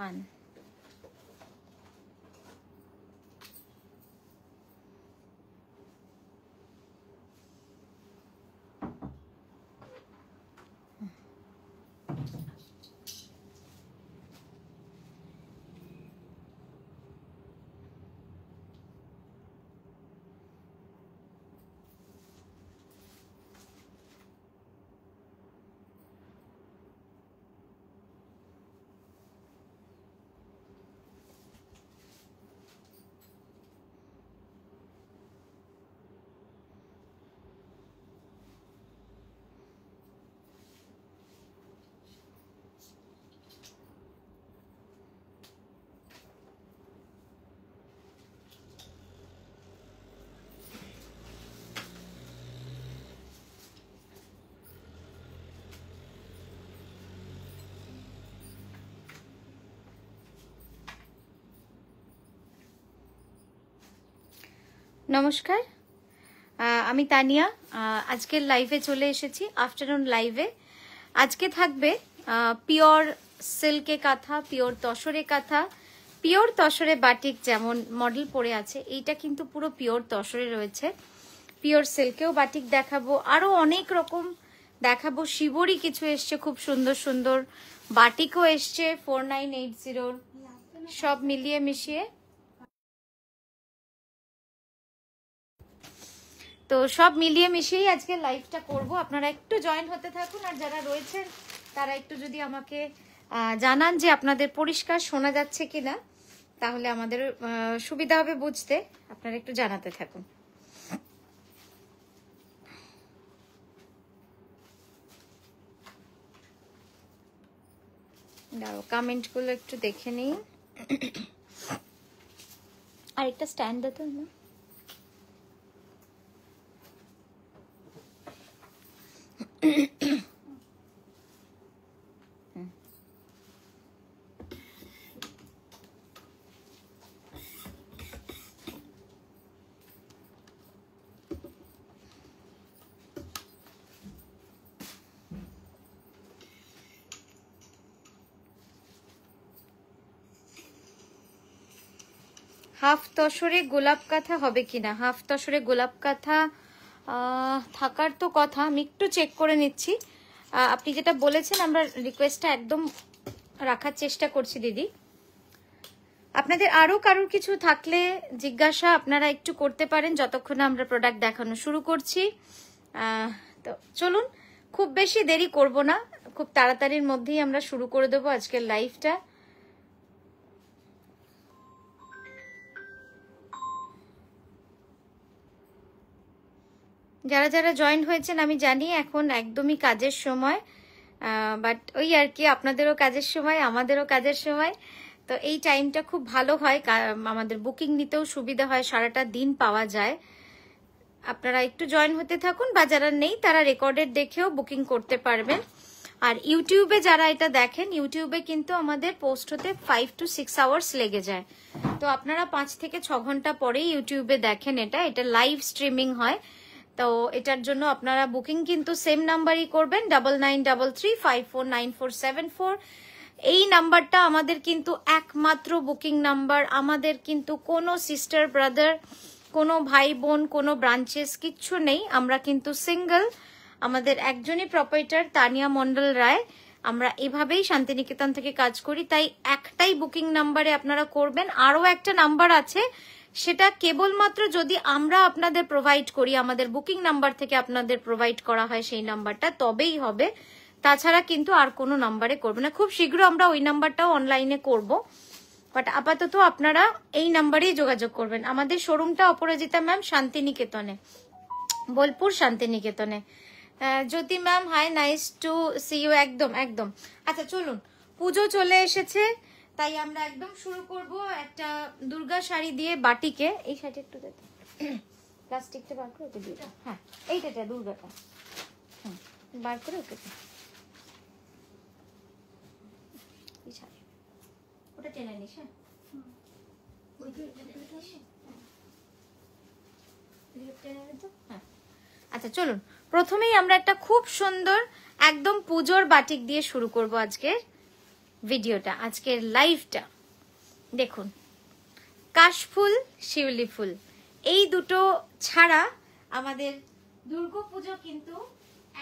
1. নমস্কার, আমি তানিয়া। আজকের লাইভে চলে এসেছি, আফটারনুন লাইভে। আজকে থাকবে পিওর সিল্কে কাঁথা, পিওর তসরে কাঁথা, পিওর তসরে বাটিক। যেমন মডেল পরে আছে, এইটা কিন্তু পুরো পিওর তসরে রয়েছে। পিওর সিল্কেও বাটিক দেখাবো, আরো অনেক রকম দেখাবো। শিবরি কিছু এসছে, খুব সুন্দর সুন্দর বাটিকও এসছে 4980, সব মিলিয়ে মিশিয়ে। তো সব মিলিয়ে মিশিয়েই আজকে লাইভটা করব। আপনারা একটু জয়েন হতে থাকুন, আর যারা রয়েছেন তারা একটু যদি আমাকে জানান যে আপনাদের পরিষ্কার শোনা যাচ্ছে কিনা, তাহলে আমাদের সুবিধা হবে বুঝতে। আপনারা একটু জানাতে থাকুন। দাঁড়াও, কমেন্টগুলো একটু দেখে নিই। আর একটা স্ট্যান্ড দিতে না। হাফ তসরে গোলাপ কাঁথা হবে কিনা? হাফ তসরে গোলাপ কাঁথা থাকার তো কথা, আমি একটু চেক করে নিচ্ছি। আপনি যেটা বলেছেন আমরা রিকোয়েস্টটা একদম রাখার চেষ্টা করছি দিদি। আপনাদের আরো কারোর কিছু থাকলে জিজ্ঞাসা আপনারা একটু করতে পারেন যতক্ষণ আমরা প্রোডাক্ট দেখানো শুরু করছি। তো চলুন, খুব বেশি দেরি করব না, খুব তাড়াতাড়ির মধ্যেই আমরা শুরু করে দেবো আজকের লাইভটা। যারা যারা জয়েন হয়েছেন আমি জানি এখন একদমই কাজের সময়, বাট ওই আর কি, আপনাদেরও কাজের সময়, আমাদেরও কাজের সময়। তো এই টাইমটা খুব ভালো হয়, আমাদের বুকিং নিতেও সুবিধা হয়, সারাটা দিন পাওয়া যায়। আপনারা একটু জয়েন হতে থাকুন, বা যারা নেই তারা রেকর্ডেড দেখেও বুকিং করতে পারবেন। আর ইউটিউবে যারা এটা দেখেন, ইউটিউবে কিন্তু আমাদের পোস্ট হতে 5 to 6 আওয়ার্স লেগে যায়। তো আপনারা 5 থেকে 6 ঘন্টা পরেই ইউটিউবে দেখেন। এটা লাইভ স্ট্রিমিং হয়। তো এটার জন্য আপনারা বুকিং কিন্তু সেম নাম্বারই করবেন, 9933549474। এই নাম্বারটা আমাদের কিন্তু একমাত্র বুকিং নাম্বার। আমাদের কিন্তু কোনো সিস্টার ব্রাদার, কোনো ভাই বোন, কোনো ব্রাঞ্চেস কিচ্ছু নেই। আমরা কিন্তু সিঙ্গেল, আমাদের একজনই প্রপাইটার তানিয়া মন্ডল রায়। আমরা এভাবেই শান্তিনিকেতন থেকে কাজ করি, তাই একটাই বুকিং নাম্বারে আপনারা করবেন। আরও একটা নাম্বার আছে, সেটা কেবলমাত্র যদি আমরা আপনাদের প্রোভাইড করি, আমাদের বুকিং নাম্বার থেকে আপনাদের প্রোভাইড করা হয় সেই নাম্বারটা, তবেই হবে। তাছাড়া কিন্তু আর কোনো নাম্বারে করবে না। খুব শীঘ্র আমরা ওই নাম্বারটাও অনলাইনে করব, বাট আপাতত আপনারা এই নাম্বারেই যোগাযোগ করবেন। আমাদের শোরুমটা অপরাজিতা ম্যাম শান্তিনিকেতনে, বোলপুর শান্তিনিকেতনে। Jyoti ma'am hi, nice to see you. একদম একদম। আচ্ছা চলুন, পুজো চলে এসেছে, তাই আমরা একদম শুরু করব একটা দুর্গা শাড়ি দিয়ে বাটিকে। এই শাড়ি একটু দেখো, প্লাস্টিকটা বার করে ওকে দিয়ে দাও। হ্যাঁ, এইটা দুর্গাটা বার করে ওকে ওটা টেনে নিস। হ্যাঁ, আচ্ছা চলুন, প্রথমেই আমরা একটা খুব সুন্দর একদম পুজোর বাটিক দিয়ে শুরু করব আজকে। ভিডিওটা, আজকের লাইভটা। দেখুন, কাশফুল, শিউলি ফুল, এই দুটো ছাড়া আমাদের দুর্গাপুজো কিন্তু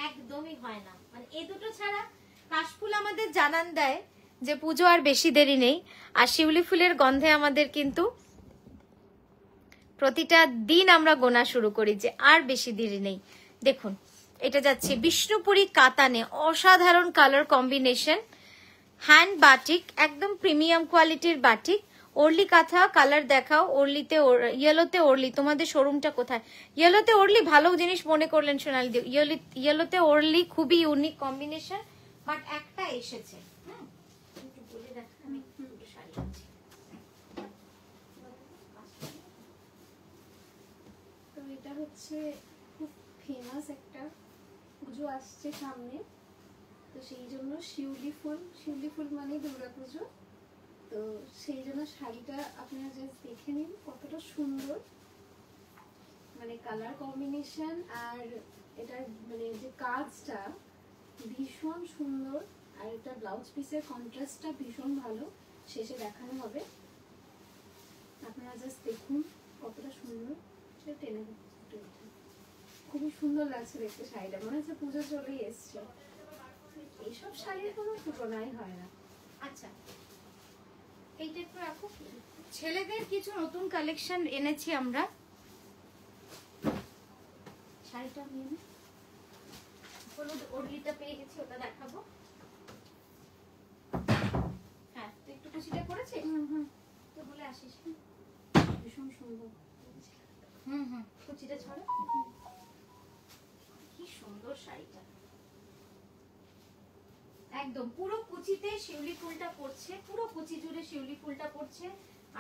একদমই হয় না। মানে এই দুটো ছাড়া কাশফুল আমাদের জানান দেয় যে পুজো আর বেশি দেরি নেই, আর শিউলি ফুলের গন্ধে আমাদের কিন্তু প্রতিটা দিন আমরা গোনা শুরু করি যে আর বেশি দেরি নেই। দেখুন, এটা যাচ্ছে বিষ্ণুপুরি কাতানে, অসাধারণ কালার কম্বিনেশন, হ্যান্ড বাটিক, একদম প্রিমিয়াম কোয়ালিটির বাটিক। ওরলি কাঁথা কালার দেখাও। ওরলিতে, ইয়েলোতে ওরলি, তোমাদের শোরুমটা কোথায়? ইয়েলোতে ওরলি ভালো জিনিস মনে করলেন সোনালি দি। ইয়েলোতে ওরলি খুবই ইউনিক কম্বিনেশন, বাট একটা এসেছে। একটু বলে দেখ, আমি দুটো শাড়ি আছে। তো এটা হচ্ছে খুব ফেমাস একটা পুজো আসছে সামনে, তো সেই জন্য শিউলি ফুল মানে দুর্গাপুজো, তো সেই জন্য শাড়িটা আপনারা জাস্ট দেখে নিন কতটা সুন্দর, মানে কালার কম্বিনেশন আর এটার মানে যে কাজটা ভীষণ সুন্দর, আর এটা ব্লাউজ পিসের কন্ট্রাস্টটা ভীষণ ভালো, শেষে দেখানো হবে। আপনারা জাস্ট দেখুন কতটা সুন্দর, সেটা টেনে খুবই সুন্দর লাগছে দেখতে শাড়িটা, মনে হচ্ছে পুজো চলেই এসছে। এইসব শাড়ির কোনো তুলনাই হয় না। আচ্ছা, এইটা একটু রাখো। ছেলেদের কিছু নতুন কালেকশন এনেছি আমরা। শাড়িটা নিয়ে নে, হলুদ ওড়লিটা পেয়ে গেছি, ওটা দেখাবো। হ্যাঁ, তুই একটু কুচিটা করেছিস? তো বলে আসিস। ভীষণ সুন্দর। কুচিটা ছড়া। কি সুন্দর শাড়িটা, একদম পুরো কুচিতে শিউলি ফুলটা পড়ছে, পুরো কুচি জুড়ে শিউলি ফুলটা পড়ছে।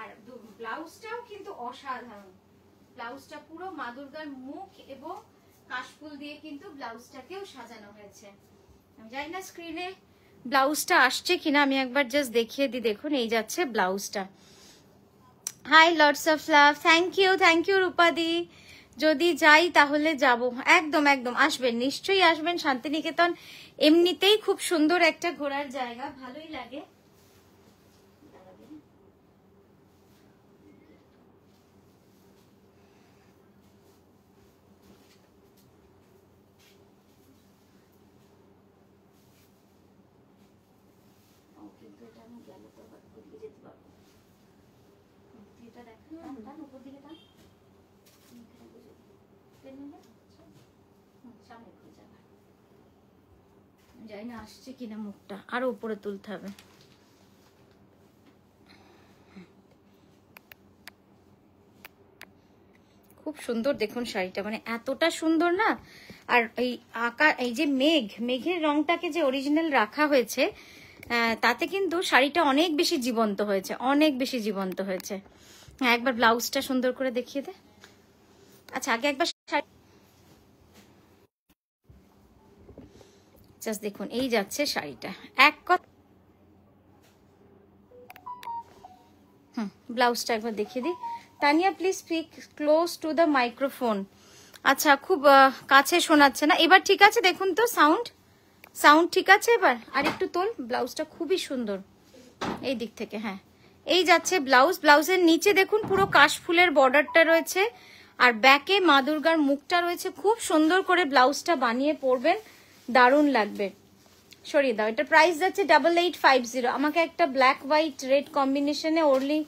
আর ব্লাউজটাও কিন্তু অসাধারণ। ব্লাউজটা পুরো মা দুর্গার মুখ এবং কাশফুল দিয়ে কিন্তু ব্লাউজটাকেও সাজানো হয়েছে। আমি জানি না স্ক্রিনে ব্লাউজটা আসছে কিনা, আমি একবার জাস্ট দেখিয়ে দিই। দেখুন, এই যাচ্ছে ব্লাউজটা। Hi lots of love, thank you রূপাদি। যদি যাই তাহলে যাব, একদম একদম আসবেন, নিশ্চয়ই আসবেন। শান্তিনিকেতন এমনিতেই খুব সুন্দর একটা ঘোরার জায়গা, ভালোই লাগে। কিন্তু এটা আমি গেলে তো বদলে যেতে পারবো। এটা দেখ, টান উপর দিকে টান, সামনে ঘুরে যাবে। জানি না আসছে কিনা, মুখটা আরো উপরে তুলতে হবে। খুব সুন্দর দেখুন শাড়িটা, মানে এতটা সুন্দর না। আর এই যে মেঘের রংটাকে যে অরিজিনাল রাখা হয়েছে, তাতে কিন্তু শাড়িটা অনেক বেশি জীবন্ত হয়েছে, অনেক বেশি জীবন্ত হয়েছে। হ্যাঁ, একবার ব্লাউজটা সুন্দর করে দেখিয়ে দে। আচ্ছা, আগে একবার জাস্ট দেখুন, এই যাচ্ছে শাড়িটা। এক কথা, ব্লাউজটা একবার দেখিয়ে দিই। Tania please speak close to the microphone. আচ্ছা, খুব কাছে শোনাচ্ছে না। এবার ঠিক আছে? দেখুন তো, সাউন্ড ঠিক আছে এবার? আর একটু তোল। ব্লাউজটা খুবই সুন্দর এই দিক থেকে। হ্যাঁ, এই যাচ্ছে ব্লাউজ। ব্লাউজের নিচে দেখুন পুরো কাশফুলের বর্ডারটা রয়েছে, আর ব্যাকে মা দুর্গার মুখটা রয়েছে। খুব সুন্দর করে ব্লাউজটা বানিয়ে পরবেন, দারুণ লাগবে। সরিয়ে দাও। এটা প্রাইস যাচ্ছে 8850। আমাকে একটা ব্ল্যাক হোয়াইট রেড কম্বিনেশনে ওরলি,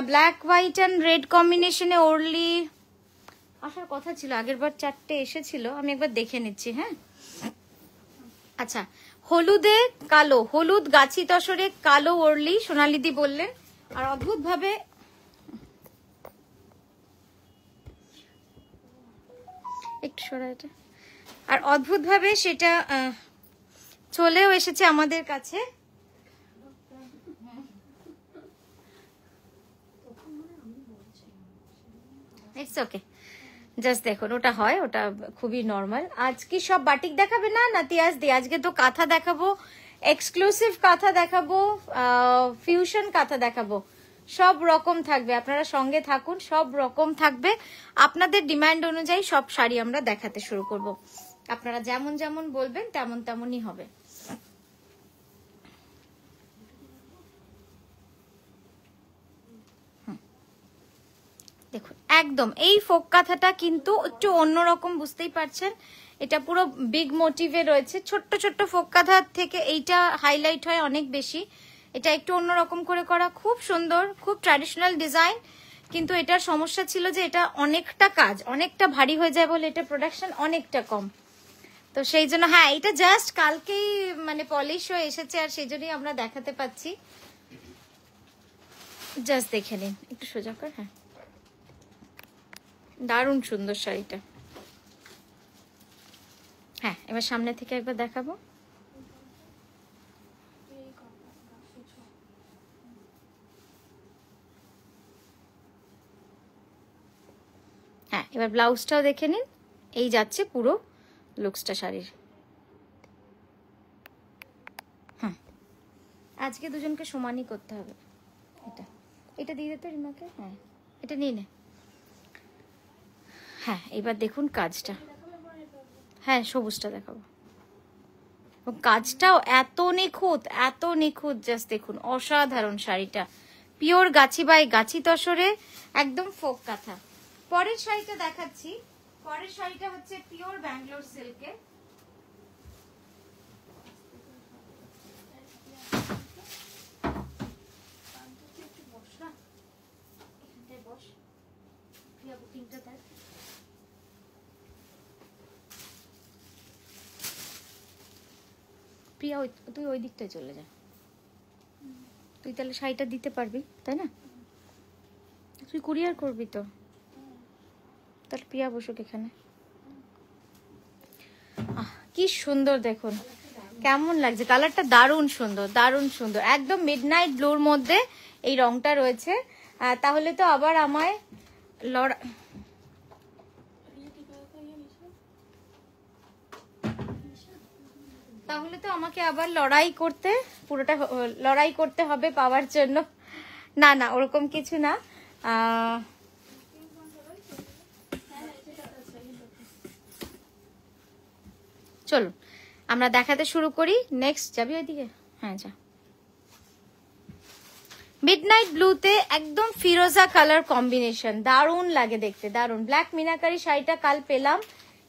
ব্ল্যাক হোয়াইট অ্যান্ড রেড কম্বিনেশনে ওরলি আসার কথা ছিল, আগের বার 4টে এসেছিল, আমি একবার দেখে নিচ্ছি। হ্যাঁ, আচ্ছা, হলুদে কালো, হলুদ গাছি তসরে কালো ওরলি সোনালিদি বললেন। আর অদ্ভুত ভাবে একটু সরা এটা, আর অদ্ভুত ভাবে সেটা চলেও এসেছে আমাদের কাছে। ইটস ওকে, জাস্ট দেখুন, ওটা হয়, ওটা খুবই নর্মাল। আজ কি সব বাটিক দেখাবে? না নাতিয়াজ দি, আজকে তো কাঁথা দেখাবো, এক্সক্লুসিভ কাঁথা দেখাবো, ফিউশন কাঁথা দেখাবো, সব রকম থাকবে। আপনারা সঙ্গে থাকুন, সব রকম থাকবে। আপনাদের ডিমান্ড অনুযায়ী সব শাড়ি আমরা দেখাতে শুরু করব। আপনারা যেমন যেমন বলবেন তেমন তেমনই হবে। একদম এই ফোক কাঁথাটা কিন্তু একটু অন্যরকম, বুঝতেই পারছেন। এটা পুরো বিগ মোটিভে রয়েছে, ছোট্ট ছোট্ট ফোক কাঁথার থেকে এইটা হাইলাইট হয় অনেক বেশি। এটা একটু অন্যরকম করে করা, খুব সুন্দর, খুব ট্র্যাডিশনাল ডিজাইন। কিন্তু এটার সমস্যা ছিল যে এটা অনেকটা কাজ, অনেকটা ভারী হয়ে যায় বলে এটা প্রোডাকশন অনেকটা কম। তো সেই জন্য হ্যাঁ, এটা জাস্ট কালকেই মানে পলিশ হয়ে এসেছে, আর সেই জন্যই আমরা দেখাতে পাচ্ছি। জাস্ট দেখে নিন, একটু সোজা কর। হ্যাঁ, দারুণ সুন্দর শাড়িটা। হ্যাঁ, এবার সামনে থেকে একবার দেখাবো। হ্যাঁ, এবার ব্লাউজটাও দেখে নিন। এই যাচ্ছে পুরো লুকসটা শাড়ির। হ্যাঁ, আজকে দুজনকে সমানই করতে হবে। এটা দিয়ে দিতে রিমাকে। হ্যাঁ, এটা নিয়ে নে। হ্যাঁ, এবার দেখুন কাজটা। হ্যাঁ, সবুজটা দেখাবো। কাজটাও এত নিখুঁত, এত নিখুঁত, জাস্ট দেখুন, অসাধারণ শাড়িটা। পিওর গাছি বাই গাছি তসরে, একদম ফোক কাঁথা। পরের শাড়িটা দেখাচ্ছি। পরের শাড়িটা হচ্ছে পিওর ব্যাঙ্গালোর সিল্কে। প্রিয়া, তুই ওই দিকটায় চলে যা। তুই তাহলে শাড়িটা দিতে পারবি, তাই না? তুই কুরিয়ার করবি তো, তাহলে প্রিয়া বসুক এখানে। কি সুন্দর দেখুন, কেমন লাগছে কালারটা, দারুণ সুন্দর, দারুণ সুন্দর, একদম মিডনাইট ব্লুর মধ্যে এই রংটা রয়েছে। তাহলে তো আবার আমায় তাহলে তো আমাকে আবার লড়াই করতে, পুরোটা লড়াই করতে হবে পাওয়ার জন্য। না না, ওরকম কিছু না। চলো আমরা দেখাতে শুরু করি। নেক্সট যাবি ওইদিকে? হ্যাঁ যা। মিডনাইট ব্লুতে একদম ফিরোজা কালার কম্বিনেশন, দারুণ লাগে দেখতে, দারুণ। ব্ল্যাক মিনাকারি শাড়িটা কাল পেলাম,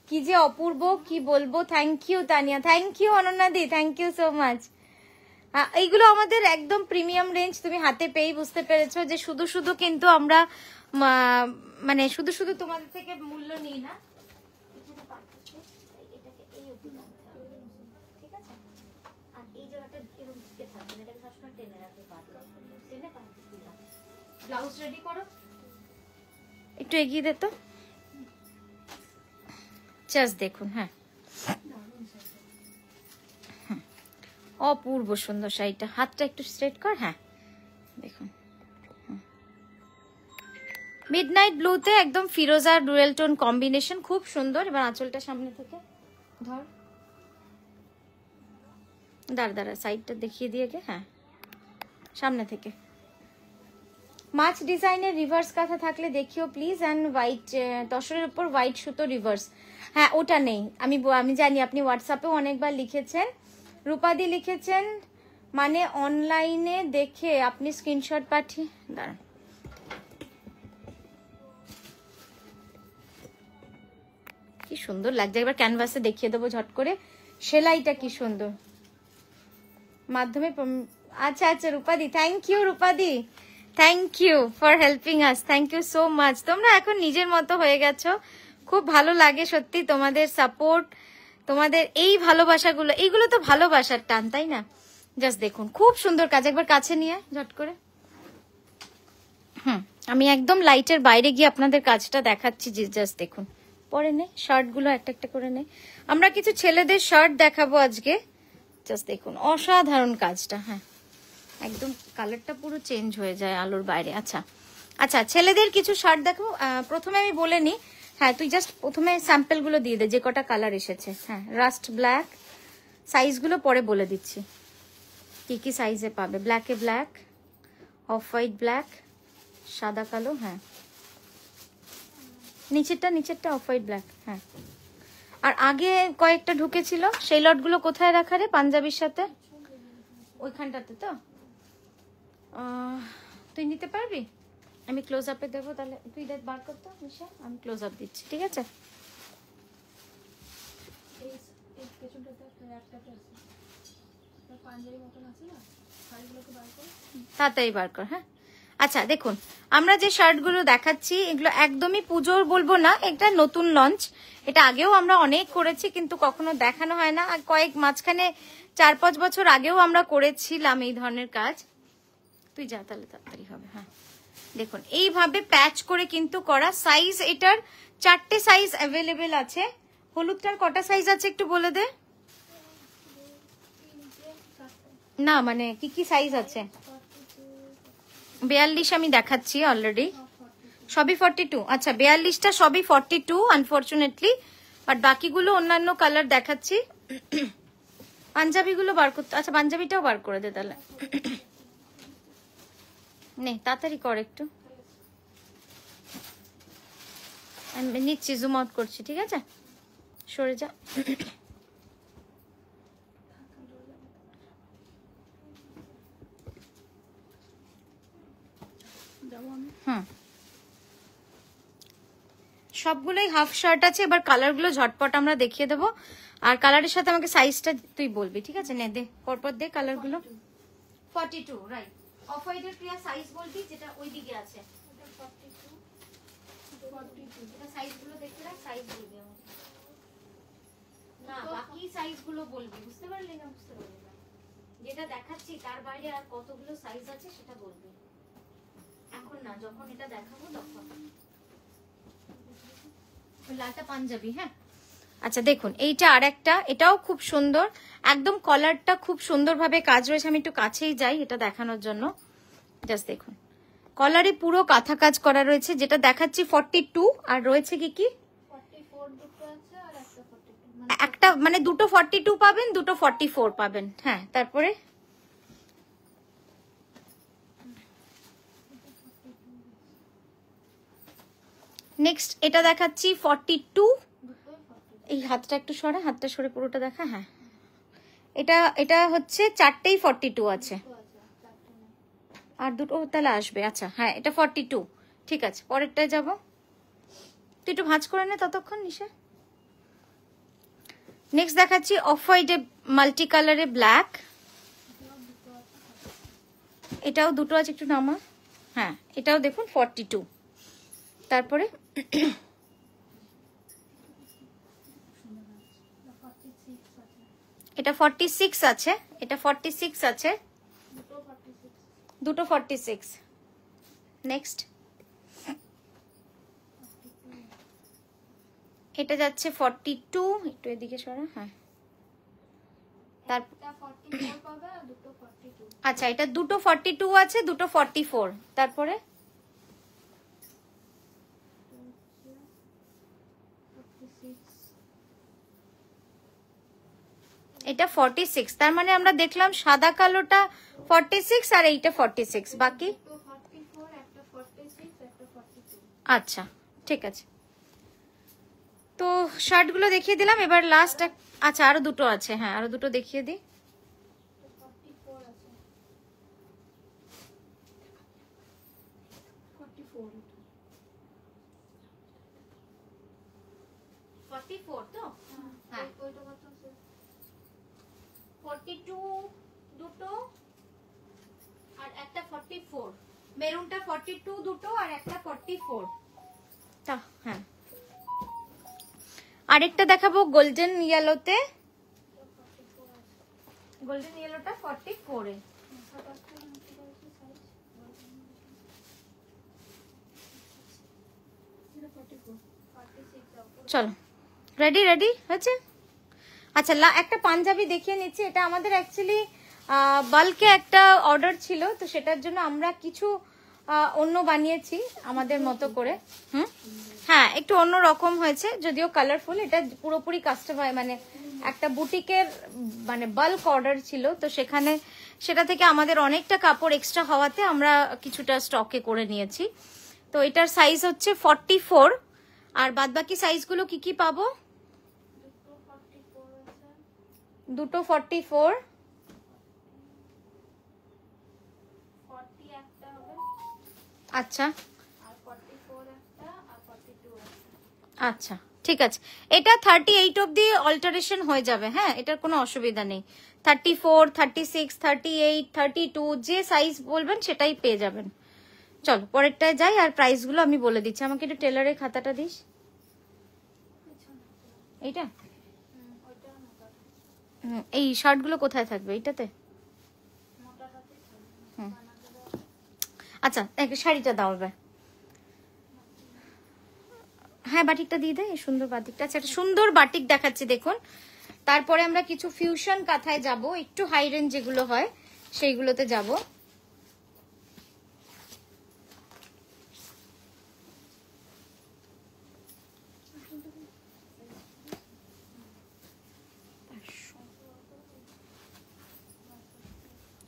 কি যে অপূর্ব, কি বলবো। Thank you Tania, thank you অনন্যাদি, থ্যাংক ইউ সো মাচ। এইগুলো আমাদের একদম প্রিমিয়াম রেঞ্জ, তুমি হাতে পেয়েই বুঝতে পেরেছো যে শুধু শুধু কিন্তু আমরা মানে শুধু শুধু তোমাদের থেকে মূল্য নিই না। ব্লাউজ রেডি করো, একটু এগিয়ে দে তো। জাস্ট দেখুন। হ্যাঁ, অপূর্ব সুন্দর শাড়িটা। হাতটা একটু স্ট্রেট কর। হ্যাঁ দেখুন, মিডনাইট ব্লুতে একদম ফিরোজা ডুয়েল টোন কম্বিনেশন, খুব সুন্দর। এবার আঁচলটা সামনে থেকে ধর, দাঁড়া সাইডটা দেখিয়ে দিয়ে গে। হ্যাঁ, সামনে থেকে। মাছ ডিজাইনের রিভার্স কাঁথা থাকলে দেখিও প্লিজ। অ্যান্ড হোয়াইট তসরের উপর হোয়াইট সুতো রিভার্স। হ্যাঁ, ওটা নেই। আমি জানি আপনি হোয়াটসঅ্যাপেও অনেকবার লিখেছেন, রূপাদি লিখেছেন, মানে অনলাইনে দেখে আপনি স্ক্রিনশট পাঠিয়ে। দাঁড়ান, কি সুন্দর লাগছে, একবার ক্যানভাসে দেখিয়ে দেবো ঝট করে। সেলাইটা কি সুন্দর, মাধ্যমে। আচ্ছা আচ্ছা রূপাদি, থ্যাংক ইউ রূপাদি, thank you for helping us, thank you so much. তোমরা এখন নিজের মতো হয়ে গেছো, খুব ভালো লাগে সত্যি তোমাদের সাপোর্ট, তোমাদের এই ভালোবাসাগুলো, এইগুলো তো ভালোবাসার টান, তাই না? জাস্ট দেখুন, খুব সুন্দর কাজ, একবার কাছে নিয়ে ঝট করে। আমি একদম লাইটের বাইরে গিয়ে আপনাদের কাজটা দেখাচ্ছি। জাস্ট দেখুন, পরে নে শার্ট গুলো একটা একটা করে নে। আমরা কিছু ছেলেদের শার্ট দেখাবো আজকে। জাস্ট দেখুন, অসাধারণ কাজটা। হ্যাঁ, একদম কালারটা পুরো চেঞ্জ হয়ে যায় আলোর বাইরে। আচ্ছা আচ্ছা, ছেলেদের কিছু শার্ট দেখো। প্রথমে আমি বলে নি। হ্যাঁ, তুই জাস্ট প্রথমে স্যাম্পল গুলো দিয়ে দে, যে কটা কালার এসেছে। হ্যাঁ, রাস্ট ব্ল্যাক, সাইজগুলো পরে বলে দিচ্ছি কি কি সাইজে পাবে। ব্ল্যাকে ব্ল্যাক, অফ হোয়াইট ব্ল্যাক, সাদা কালো। হ্যাঁ, নিচেরটা অফ হোয়াইট ব্ল্যাক। হ্যাঁ, আর আগে কয়েকটা ঢুকেছিল, সেই লটগুলো কোথায় রাখা রে? পাঞ্জাবির সাথে ওইখানটাতে তো। তুই নিতে পারবি? আমি ক্লোজ আপে দেবো, তাহলে তুই দেখ বার করতো মিশা, আমি ক্লোজ আপ দিচ্ছি, ঠিক আছে? তাড়াতাড়ি বার কর। হ্যাঁ, আচ্ছা দেখুন, আমরা যে শার্টগুলো দেখাচ্ছি এগুলো একদমই পুজোর বলবো না, এটা নতুন লঞ্চ। এটা আগেও আমরা অনেক করেছি কিন্তু কখনো দেখানো হয় না। আর কয়েক মাঝখানে 4-5 বছর আগেও আমরা করেছিলাম এই ধরনের কাজ। তুই যা, তাহলে তাড়াতাড়ি হবে। হ্যাঁ দেখুন, এইভাবে প্যাচ করে কিন্তু করা। সাইজ এটার 4টে সাইজ অ্যাভেলেবেল আছে। হলুদটার কটা সাইজ আছে একটু বলে দে না, মানে কি কি সাইজ আছে? 42 আমি দেখাচ্ছি অলরেডি, সবই 42। আচ্ছা 42টা সবই 42 আনফরচুনেটলি, বাট বাকিগুলো অন্যান্য কালার দেখাচ্ছি। পাঞ্জাবিগুলো বার করতে, আচ্ছা পাঞ্জাবিটাও বার করে দে তাহলে। নে তাড়াতাড়ি কর একটু, আমি নিচ্ছি, জুম আউট করছি, ঠিক আছে? সরে যা। হুম, সবগুলোই হাফ শার্ট আছে। এবার কালারগুলো ঝটপট আমরা দেখিয়ে দেবো, আর কালারের সাথে আমাকে সাইজটা তুই বলবি, ঠিক আছে? নে দে, পরপর দে কালারগুলো। 42 রাইট। অফ হোয়াইটের প্রিয়া সাইজ বলবি, যেটা ওই দিকে আছে। এটা সাইজগুলো দেখতে রাখ, সাইজ বলবি আমাকে। না বাকি সাইজগুলো বলবি, বুঝতে পারলি না? বুঝতে পারলি না, যেটা দেখাচ্ছি তার বাইরে আর কতগুলো সাইজ আছে সেটা বলবি এখন না, যখন এটা দেখাবো তখন। লালটা পাঞ্জাবি। হ্যাঁ আচ্ছা দেখুন, এইটা আরেকটা, এটাও খুব সুন্দর, একদম কলারটা খুব সুন্দরভাবে কাজ রয়েছে। আমি একটু কাছেই যাই এটা দেখানোর জন্য। জাস্ট দেখুন, কলারে পুরো কাঁথা কাজ করা রয়েছে, যেটা দেখাচ্ছি 42। আর রয়েছে কি কি, একটা মানে দুটো 42 পাবেন, দুটো 44 পাবেন। হ্যাঁ তারপরে নেক্সট এটা দেখাচ্ছি 42। এই হাতটা একটু সরা, হাতটা সরে পুরোটা দেখা। হ্যাঁ এটা হচ্ছে 4টেই 42 আছে, আর দুটো তাহলে আসবে। আচ্ছা হ্যাঁ, এটা 42, ঠিক আছে। পরেরটায় যাব, তুই একটু ভাঁজ করে নে ততক্ষণ নিশা। নেক্সট দেখাচ্ছি অফ হোয়াইটে মাল্টি কালারে ব্ল্যাক, এটাও দুটো আছে, একটু নামা। হ্যাঁ এটাও দেখুন 42। তারপরে এটা 46 আছে, এটা 46 আছে, দুটো 46। নেক্সট এটা যাচ্ছে 42, একটু এদিকে সরা। হ্যাঁ আচ্ছা, এটা দুটো 42 আছে, দুটো 44। তারপরে এটা 46। তার মানে আমরা দেখলাম সাদা কালোটা 46 আর এইটা 46, বাকি আচ্ছা ঠিক আছে। তো শার্ট গুলো দেখিয়ে দিলাম, এবার লাস্ট। আচ্ছা আরো দুটো আছে, হ্যাঁ আরো দুটো দেখিয়ে দিই। তো হ্যাঁ 42 দুটো আর একটা 44, মেরুনটা 42 দুটো আর একটা 44। হ্যাঁ আরেকটা দেখাবো গোল্ডেন ইয়েলোতে, গোল্ডেন ইয়েলোটা 44 এ। চলো রেডি রেডি হয়েছে। আচ্ছা একটা পাঞ্জাবি দেখিয়ে নিচ্ছি, এটা আমাদের অ্যাকচুয়ালি বাল্কে একটা অর্ডার ছিল, তো সেটার জন্য আমরা কিছু অন্য বানিয়েছি আমাদের মতো করে। হ্যাঁ একটু অন্য রকম হয়েছে, যদিও কালারফুল। এটা পুরোপুরি কাস্টমার, মানে একটা বুটিকের মানে বাল্ক অর্ডার ছিল, তো সেটা থেকে আমাদের অনেকটা কাপড় এক্সট্রা হওয়াতে আমরা কিছুটা স্টকে করে নিয়েছি। তো এটার সাইজ হচ্ছে 44, আর বাদবাকি সাইজগুলো কি কি পাবো? দুটো 44, আচ্ছা আচ্ছা ঠিক আছে, এটা 38 অব্দি অল্টারেশন হয়ে যাবে, হ্যাঁ এটার কোনো অসুবিধা নেই। 34, 36, 38, 32 যে সাইজ বলবেন সেটাই পেয়ে যাবেন। চলো পরেরটায় যাই, আর প্রাইস গুলো আমি বলে দিচ্ছি। আমাকে একটু টেলারের খাতাটা দিস। এইটা এই শার্ট গুলো কোথায় থাকবে? এইটাতে? আচ্ছা একটা শাড়িটা দাও এবার। হ্যাঁ বাটিকটা দিয়ে দেয়, সুন্দর বাটিকটা। আচ্ছা একটা সুন্দর বাটিক দেখাচ্ছি দেখুন। তারপরে আমরা কিছু ফিউশন কাঁথায় যাব, একটু হাই রেঞ্জ যেগুলো হয় সেইগুলোতে যাব।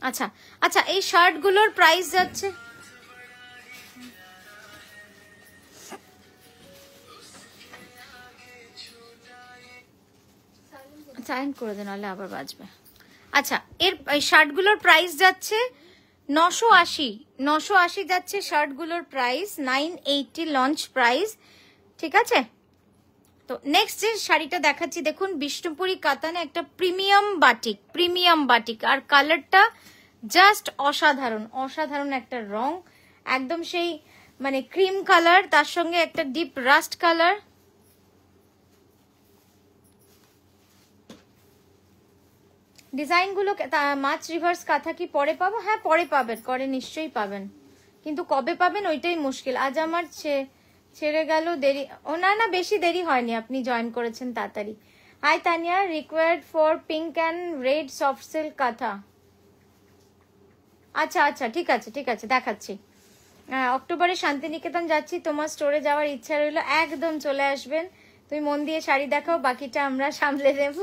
আচ্ছা আচ্ছা এই শার্ট গুলোর প্রাইস যাচ্ছে, সাইলেন্ট করে দে নাহলে আবার বাজবে। আচ্ছা এর শার্ট গুলোর প্রাইস যাচ্ছে 980, 980 যাচ্ছে শার্ট গুলোর প্রাইস, 980 লঞ্চ প্রাইস, ঠিক আছে। তো নেক্সট যে শাড়িটা দেখাচ্ছি দেখুন, বিষ্ণুপুরি কাতানে একটা প্রিমিয়াম বাটিক, প্রিমিয়াম বাটিক, আর কালারটা জাস্ট অসাধারণ, অসাধারণ একটা রং, একদম সেই মানে ক্রিম কালার, তার সঙ্গে একটা ডিপ রাস্ট কালার। ডিজাইন গুলো মাছ রিভার্স কাঁথা কি পরে পাবো? হ্যাঁ পরে পাবেন, করে নিশ্চয়ই পাবেন, কিন্তু কবে পাবেন ওইটাই মুশকিল। আজ আমার ছেড়ে গেল দেরি, ও না না বেশি দেরি হয়নি, আপনি জয়েন করেছেন তাড়াতাড়ি। Hi Tania, required for pink and red soft silk kantha. আচ্ছা আচ্ছা ঠিক আছে ঠিক আছে দেখাচ্ছি। অক্টোবরে শান্তিনিকেতন যাচ্ছি, তোমার স্টোরে যাওয়ার ইচ্ছা রইলো, একদম চলে আসবেন। তুমি মন দিয়ে শাড়ি দেখাও, বাকিটা আমরা সামলে দেব।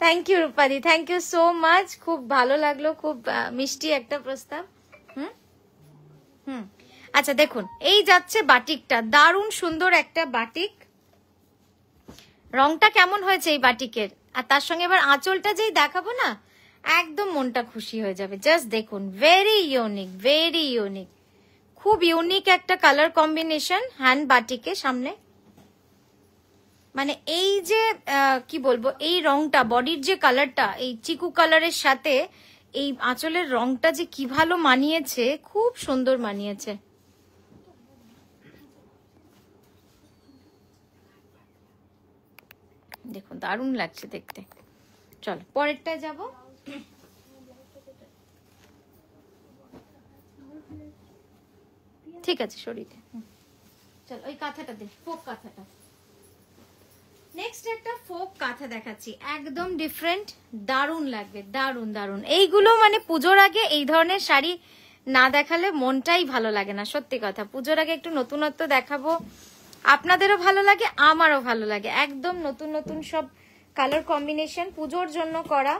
থ্যাংক ইউ রূপাদি, থ্যাংক ইউ সো মাচ, খুব ভালো লাগলো, খুব মিষ্টি একটা প্রস্তাব। হুম হুম আচ্ছা দেখুন এই যাচ্ছে বাটিকটা, দারুণ সুন্দর একটা বাটিক। রংটা কেমন হয়েছে এই বাটিকের, আর তার সঙ্গে এবার আঁচলটা যেই দেখাবো না একদম মনটা খুশি হয়ে যাবে। জাস্ট দেখুন, ভেরি ইউনিক, ভেরি ইউনিক, খুব ইউনিক একটা কালার কম্বিনেশন হ্যান্ড বাটিকে সামনে। মানে এই যে কি বলবো, এই রংটা বডির যে কালারটা এই চিকু কালারের সাথে এই আঁচলের রংটা যে কি ভালো মানিয়েছে, খুব সুন্দর মানিয়েছে। দেখুন দারুণ লাগছে দেখতে। চলো পরেরটায় যাব। ঠিক আছে শরীরে, চলো ওই কাঁথাটা দে, ফোক কাঁথাটা। নেক্সট একটা ফোক কাঁথা দেখাচ্ছি, একদম ডিফারেন্ট, দারুণ লাগবে, দারুণ দারুণ। এইগুলো মানে পুজোর আগে এই ধরনের শাড়ি না দেখালে মনটাই ভালো লাগে না, সত্যি কথা। পুজোর আগে একটু নতুনত্ব দেখাবো, আপনাদেরও ভালো লাগে আমারও ভালো লাগে, একদম নতুন নতুন সব কালার কম্বিনেশন পুজোর জন্য করা।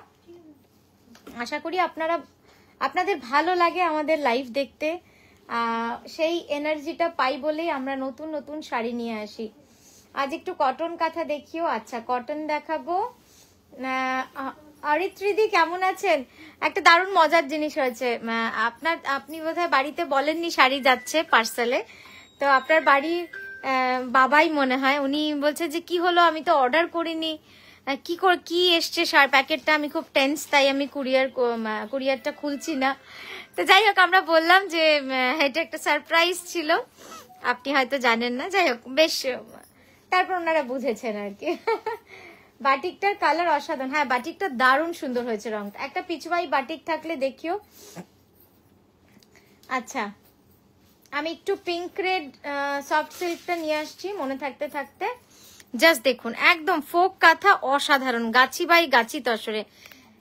আশা করি আপনাদের ভালো লাগে আমাদের লাইভ দেখতে, সেই এনার্জিটা পাই বলেই আমরা নতুন নতুন শাড়ি নিয়ে আসি। আজ একটু কটন কাঁথা দেখিও। আচ্ছা কটন দেখাবো। অরিত্রিদি কেমন আছেন? একটা দারুণ মজার জিনিস হয়েছে, আপনি বোধহয় বাড়িতে বলেননি শাড়ি যাচ্ছে পার্সেলে, তো আপনার বাড়ির বাবাই মনে হয়, উনি বলছে যে কি হলো আমি তো অর্ডার করিনি, কি এসছে প্যাকেটটা, আমি খুব টেন্স, তাই আমি কুরিয়ারটা খুলছি না। তো যাই হোক আমরা বললাম যে এটা একটা সারপ্রাইজ ছিল, আপনি হয়তো জানেন না, যাই হোক বেশ, তারপর ওনারা বুঝেছেন আর কি। বাটিকটার কালার অসাধারণ, হ্যাঁ বাটিকটা দারুণ সুন্দর হয়েছে রংটা, একটা পিছুয়াই বাটিক থাকলে দেখিও। আচ্ছা আমি একটু পিঙ্ক রেড সফট সিল্কটা নিয়ে আসছি মনে থাকতে থাকতে। জাস্ট দেখুন একদম ফোক কাঁথা, অসাধারণ, গাছি বাই গাছি তসরে।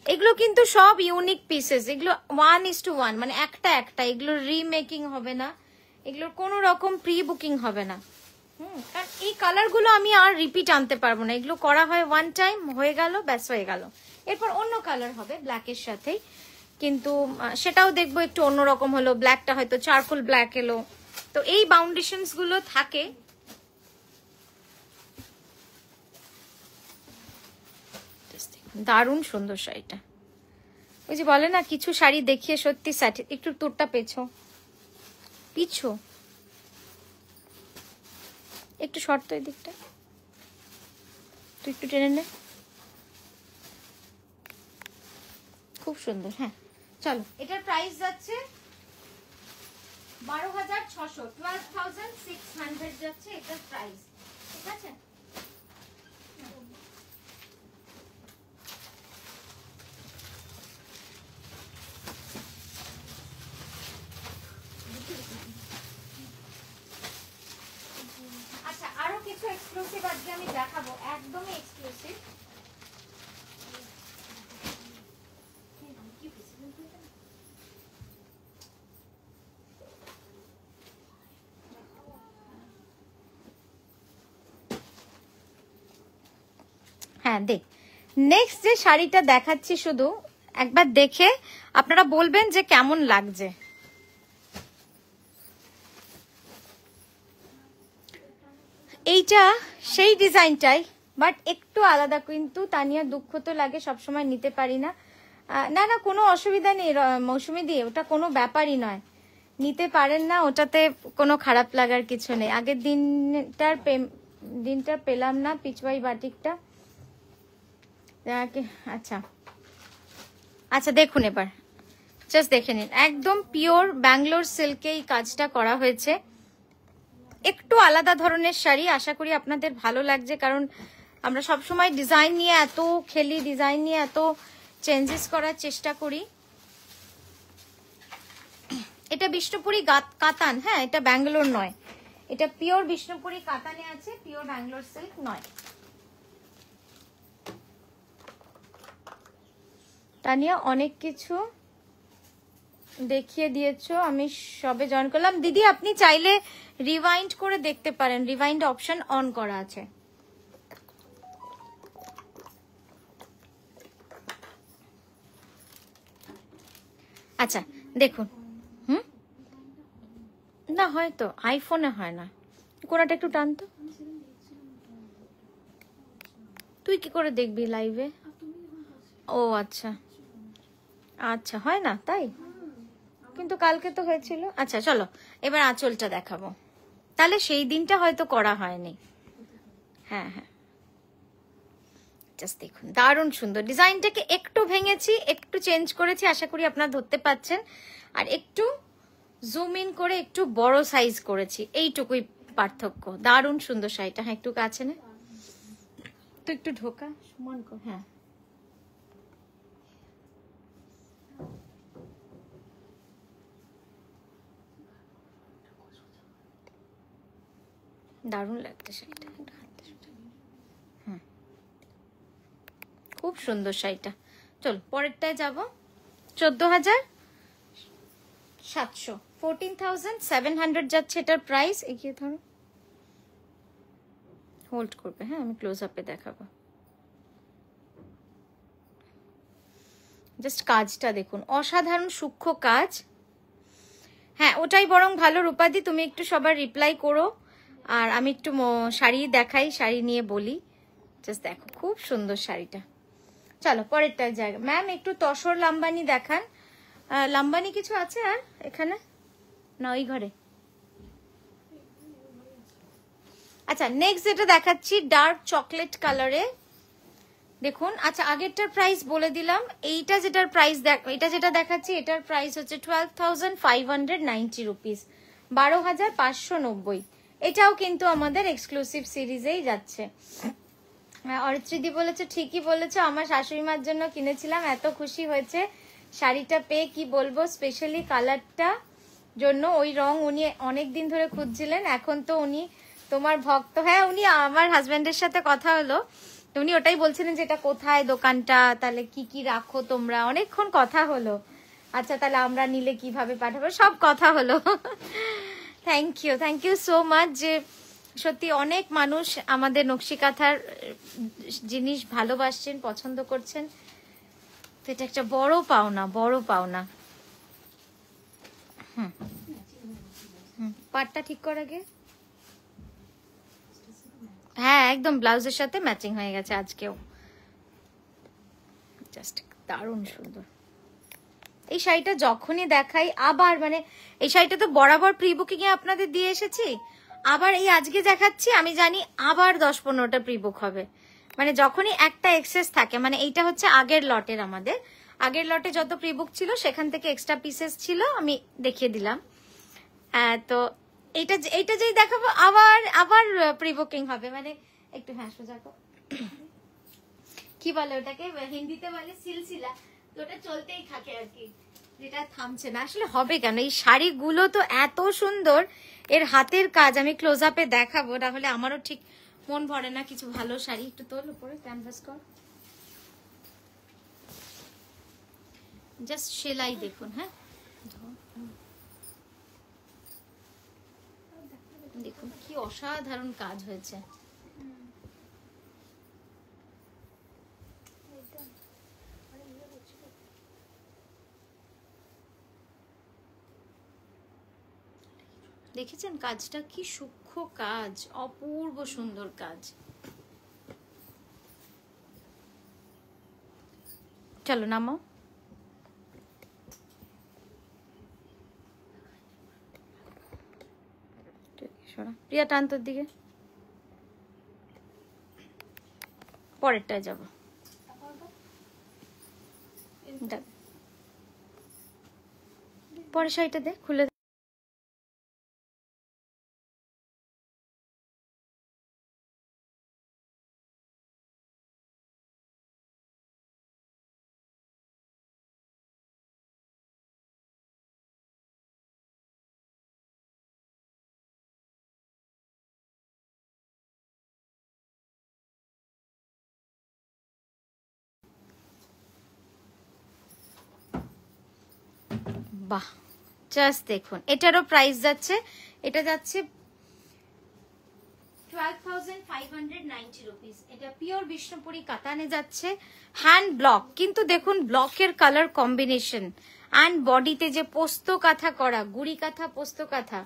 এগুলো কিন্তু সব ইউনিক পিসেস, এগুলো 1:1, মানে একটা এগুলোর রিমেকিং হবে না, এগুলোর কোনো রকম প্রি বুকিং হবে না। কারণ এই কালার গুলো আমি আর রিপিট আনতে পারবো না, এগুলো করা হয় ওয়ান টাইম, হয়ে গেল, ব্যাস হয়ে গেল। এরপর অন্য কালার হবে ব্ল্যাকের সাথেই, কিন্তু সেটাও দেখবো একটু অন্যরকম হলো, ব্ল্যাকটা হয়তো চারকোল ব্ল্যাক এলো, তো এই বাউন্ডেশনস গুলো থাকে। দারুণ সুন্দর শাড়িটা, ওই যে বলে না কিছু শাড়ি দেখিয়ে সত্যি একটু তোরটা পিছো, একটু শর্ট তো এই দিকটা, তুই একটু টেনে নে। খুব সুন্দর। হ্যাঁ চলো, এটার প্রাইস যাচ্ছে 12,600, 12,600 যাচ্ছে এটার প্রাইস। ঠিক আছে, আচ্ছা আরো কিছু এক্সক্লুসিভ আজকে আমি দেখাবো, একদমই এক্সক্লুসিভ। হ্যাঁ দেখ, নেক্সট যে শাড়িটা দেখাচ্ছি শুধু একবার দেখে আপনারা বলবেন যে কেমন লাগছে। এইটা সেই ডিজাইনটাই, বাট একটু আলাদা, কিন্তু তানিয়া দুঃখ তো লাগে, সবসময় নিতে পারি না। না না কোনো অসুবিধা নেই মৌসুমি দিয়ে, ওটা কোনো ব্যাপারই নয়, নিতে পারেন না, ওটাতে কোনো খারাপ লাগার কিছু নেই। আগের দিনটার পেলাম না পিচওয়াই বাটিকটা। আচ্ছা আচ্ছা দেখুন, এবার জাস্ট দেখে নিন, একদম পিওর ব্যাঙ্গালোর সিল্কে এই কাজটা করা হয়েছে। একটু আলাদা ধরনের শাড়ি, আশা করি আপনাদের ভালো লাগছে, কারণ আমরা সবসময় ডিজাইন নিয়ে এত খেলি, ডিজাইন নিয়ে এত চেঞ্জেস করার চেষ্টা করি। এটা বিষ্ণুপুরি কাতান, হ্যাঁ এটা ব্যাঙ্গালোর নয়, এটা পিওর বিষ্ণুপুরি কাতানে আছে, পিওর ব্যাঙ্গালোর সিল্ক নয়। তানিয়া অনেক কিছু দেখিয়ে দিয়েছো, আমি সবে জয়েন করলাম। দিদি আপনি চাইলে রিওয়াইন্ড করে দেখতে পারেন, রিওয়াইন্ড অপশন অন করা আছে। আচ্ছা দেখুন, না হয়তো আইফোনে হয় না, কোনটা একটু টানতো। তুই কি করে দেখবি লাইভে? ও আচ্ছা আচ্ছা, হয় না তাই, কিন্তু কালকে তো হয়েছিল। আচ্ছা চলো এবার আঁচলটা দেখাবো, তাহলে সেই দিনটা হয়তো করা হয়নি। হ্যাঁ হ্যাঁ জাস্ট দেখুন, দারুণ সুন্দর। ডিজাইনটাকে একটু ভেঙেছি, একটু চেঞ্জ করেছি, আশা করি আপনারা ধরতে পাচ্ছেন, আর একটু জুম ইন করে একটু বড় সাইজ করেছি, এইটুকুই পার্থক্য। দারুণ সুন্দর শাড়িটা। হ্যাঁ একটু কাছে নে তো, একটু ঢোকা সমান কর। হ্যাঁ দারুণ লাগছে শাড়িটা, হ্যাঁ খুব সুন্দর শাড়িটা। চল পরেরটায় যাব। 14,700, 14,700 যাচ্ছে এটার প্রাইস। এগিয়ে ধরো, হোল্ড করবে, হ্যাঁ আমি ক্লোজ আপে দেখাবো। জাস্ট কাজটা দেখুন, অসাধারণ সূক্ষ্ম কাজ। হ্যাঁ ওটাই বরং ভালো, রূপাদি তুমি একটু সবার রিপ্লাই করো, আর আমি একটু শাড়ি দেখাই, শাড়ি নিয়ে বলি। জাস্ট দেখো খুব সুন্দর শাড়িটা। চলো পরেরটা জায়গা। ম্যাম একটু তসর লাম্বানি দেখান, লাম্বানি কিছু আছে আর এখানে না ওই ঘরে? আচ্ছা নেক্সট যেটা দেখাচ্ছি ডার্ক চকলেট কালারে, দেখুন। আচ্ছা আগেরটার প্রাইস বলে দিলাম, এইটা যেটার প্রাইস এটা যেটা দেখাচ্ছি এটার প্রাইস হচ্ছে 12,590 রুপিস, 12,590। এটাও কিন্তু আমাদের এক্সক্লুসিভ সিরিজেই যাচ্ছে। অরিত্রিদি বলেছে ঠিকই বলেছে, আমার শাশুড়ি মার জন্য কিনেছিলাম, এত খুশি হয়েছে শাড়িটা পেয়ে কি বলবো, স্পেশালি কালারটা জন্য। ওই রং উনি অনেকদিন ধরে খুঁজছিলেন, এখন তো উনি তোমার ভক্ত। হ্যাঁ উনি আমার হাজবেন্ডের সাথে কথা হলো, উনি ওটাই বলছিলেন যে এটা কোথায় দোকানটা, তাহলে কি কি রাখো তোমরা, অনেকক্ষণ কথা হলো। আচ্ছা তাহলে আমরা নিলে কিভাবে পাঠাবো, সব কথা হলো। থ্যাংক ইউ সো মাচ, যে সত্যি অনেক মানুষ আমাদের নকশি কাঁথার জিনিস ভালোবাসছেন, পছন্দ করছেন, তো এটা একটা বড় পাওনা, বড় পাওনা। পাটটা ঠিক কর আগে। হ্যাঁ একদম ব্লাউজের সাথে ম্যাচিং হয়ে গেছে আজকেও, জাস্ট দারুণ সুন্দর। এই শাড়িটা যখনই দেখাই আবার, মানে এই শাড়িটা তো বরাবর প্রি বুকিং এ আপনাদের দিয়ে এসেছি, আবার এই আজকে দেখাচ্ছি, আমি জানি আবার 10-15টা প্রি বুক হবে, মানে যখনই একটা এক্সেস থাকে, মানে এইটা হচ্ছে আগের লটের, আমাদের আগের লটে যত প্রি বুক ছিল সেখান থেকে এক্সট্রা পিসেস ছিল, আমি দেখিয়ে দিলাম। তো এইটা যেই দেখাবো আবার আবার প্রি বুকিং হবে, মানে একটু হ্যাঁ সোজা কি বলে ওটাকে, হিন্দিতে বলে সিলসিলা, তো ওটা চলতেই থাকে আর কি, যেটা থামছে না। আসলে হবে কেন, এই শাড়িগুলো তো এত সুন্দর, এর হাতের কাজ আমি ক্লোজ আপে দেখাবো, তাহলে আমারও ঠিক মন ভরে না কিছু ভালো শাড়ি। একটু তোল উপরে, ক্যানভাস কর, জাস্ট সেলাই দেখুন। হ্যাঁ দেখুন কি অসাধারণ কাজ হয়েছে। দেখেছেন কাজটা কি সূক্ষ্ম কাজ, অপূর্ব সুন্দর কাজ। চলো নামো, প্রিয়া টান তোর দিকে, পরেরটায় যাবো। পরের শাড়িটা দে, খুলে বাহ, জাস্ট দেখুন, এটারও প্রাইস যাচ্ছে, এটা যাচ্ছে 12,590 রুপিস। এটা পিওর বিষ্ণুপুরি কাতানে যাচ্ছে, হ্যান্ড ব্লক, কিন্তু দেখুন ব্লকের কালার কম্বিনেশন অ্যান্ড বডিতে যে পোস্ত কাঁথা করা, গুড়ি কাঁথা পোস্ত কাঁথা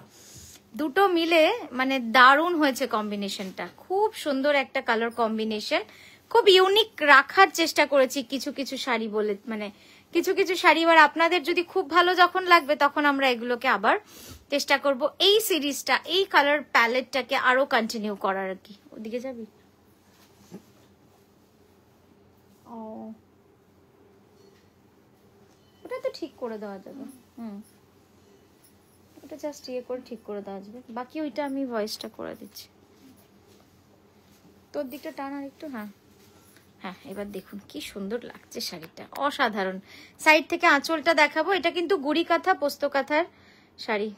দুটো মিলে মানে দারুণ হয়েছে কম্বিনেশনটা, খুব সুন্দর একটা কালার কম্বিনেশন, খুব ইউনিক রাখার চেষ্টা করেছি কিছু কিছু শাড়ি বলে, মানে কিছু কিছু শাড়ি এবার আপনাদের যদি খুব ভালো যখন লাগবে তখন আমরা এগুলোকে আবার চেষ্টা করব এই সিরিজটা, এই কালার প্যালেটটাকে আরো কন্টিনিউ করার আর কি। ওদিকে যাবি? ও ওটা তো ঠিক করে দেওয়া যাবে, ওটা জাস্ট ইয়ে করে ঠিক করে দেওয়া যাবে, বাকি ওইটা আমি ভয়েসটা করে দিচ্ছি। তোর দিকটা টান আর একটু, হ্যাঁ হ্যাঁ, এবার দেখুন কি সুন্দর লাগছে শাড়িটা, অসাধারণ। সাইড থেকে আঁচলটা দেখাবো, এটা কিন্তু গুড়ি কাঁথা পোস্ত কাঁথার শাড়ি।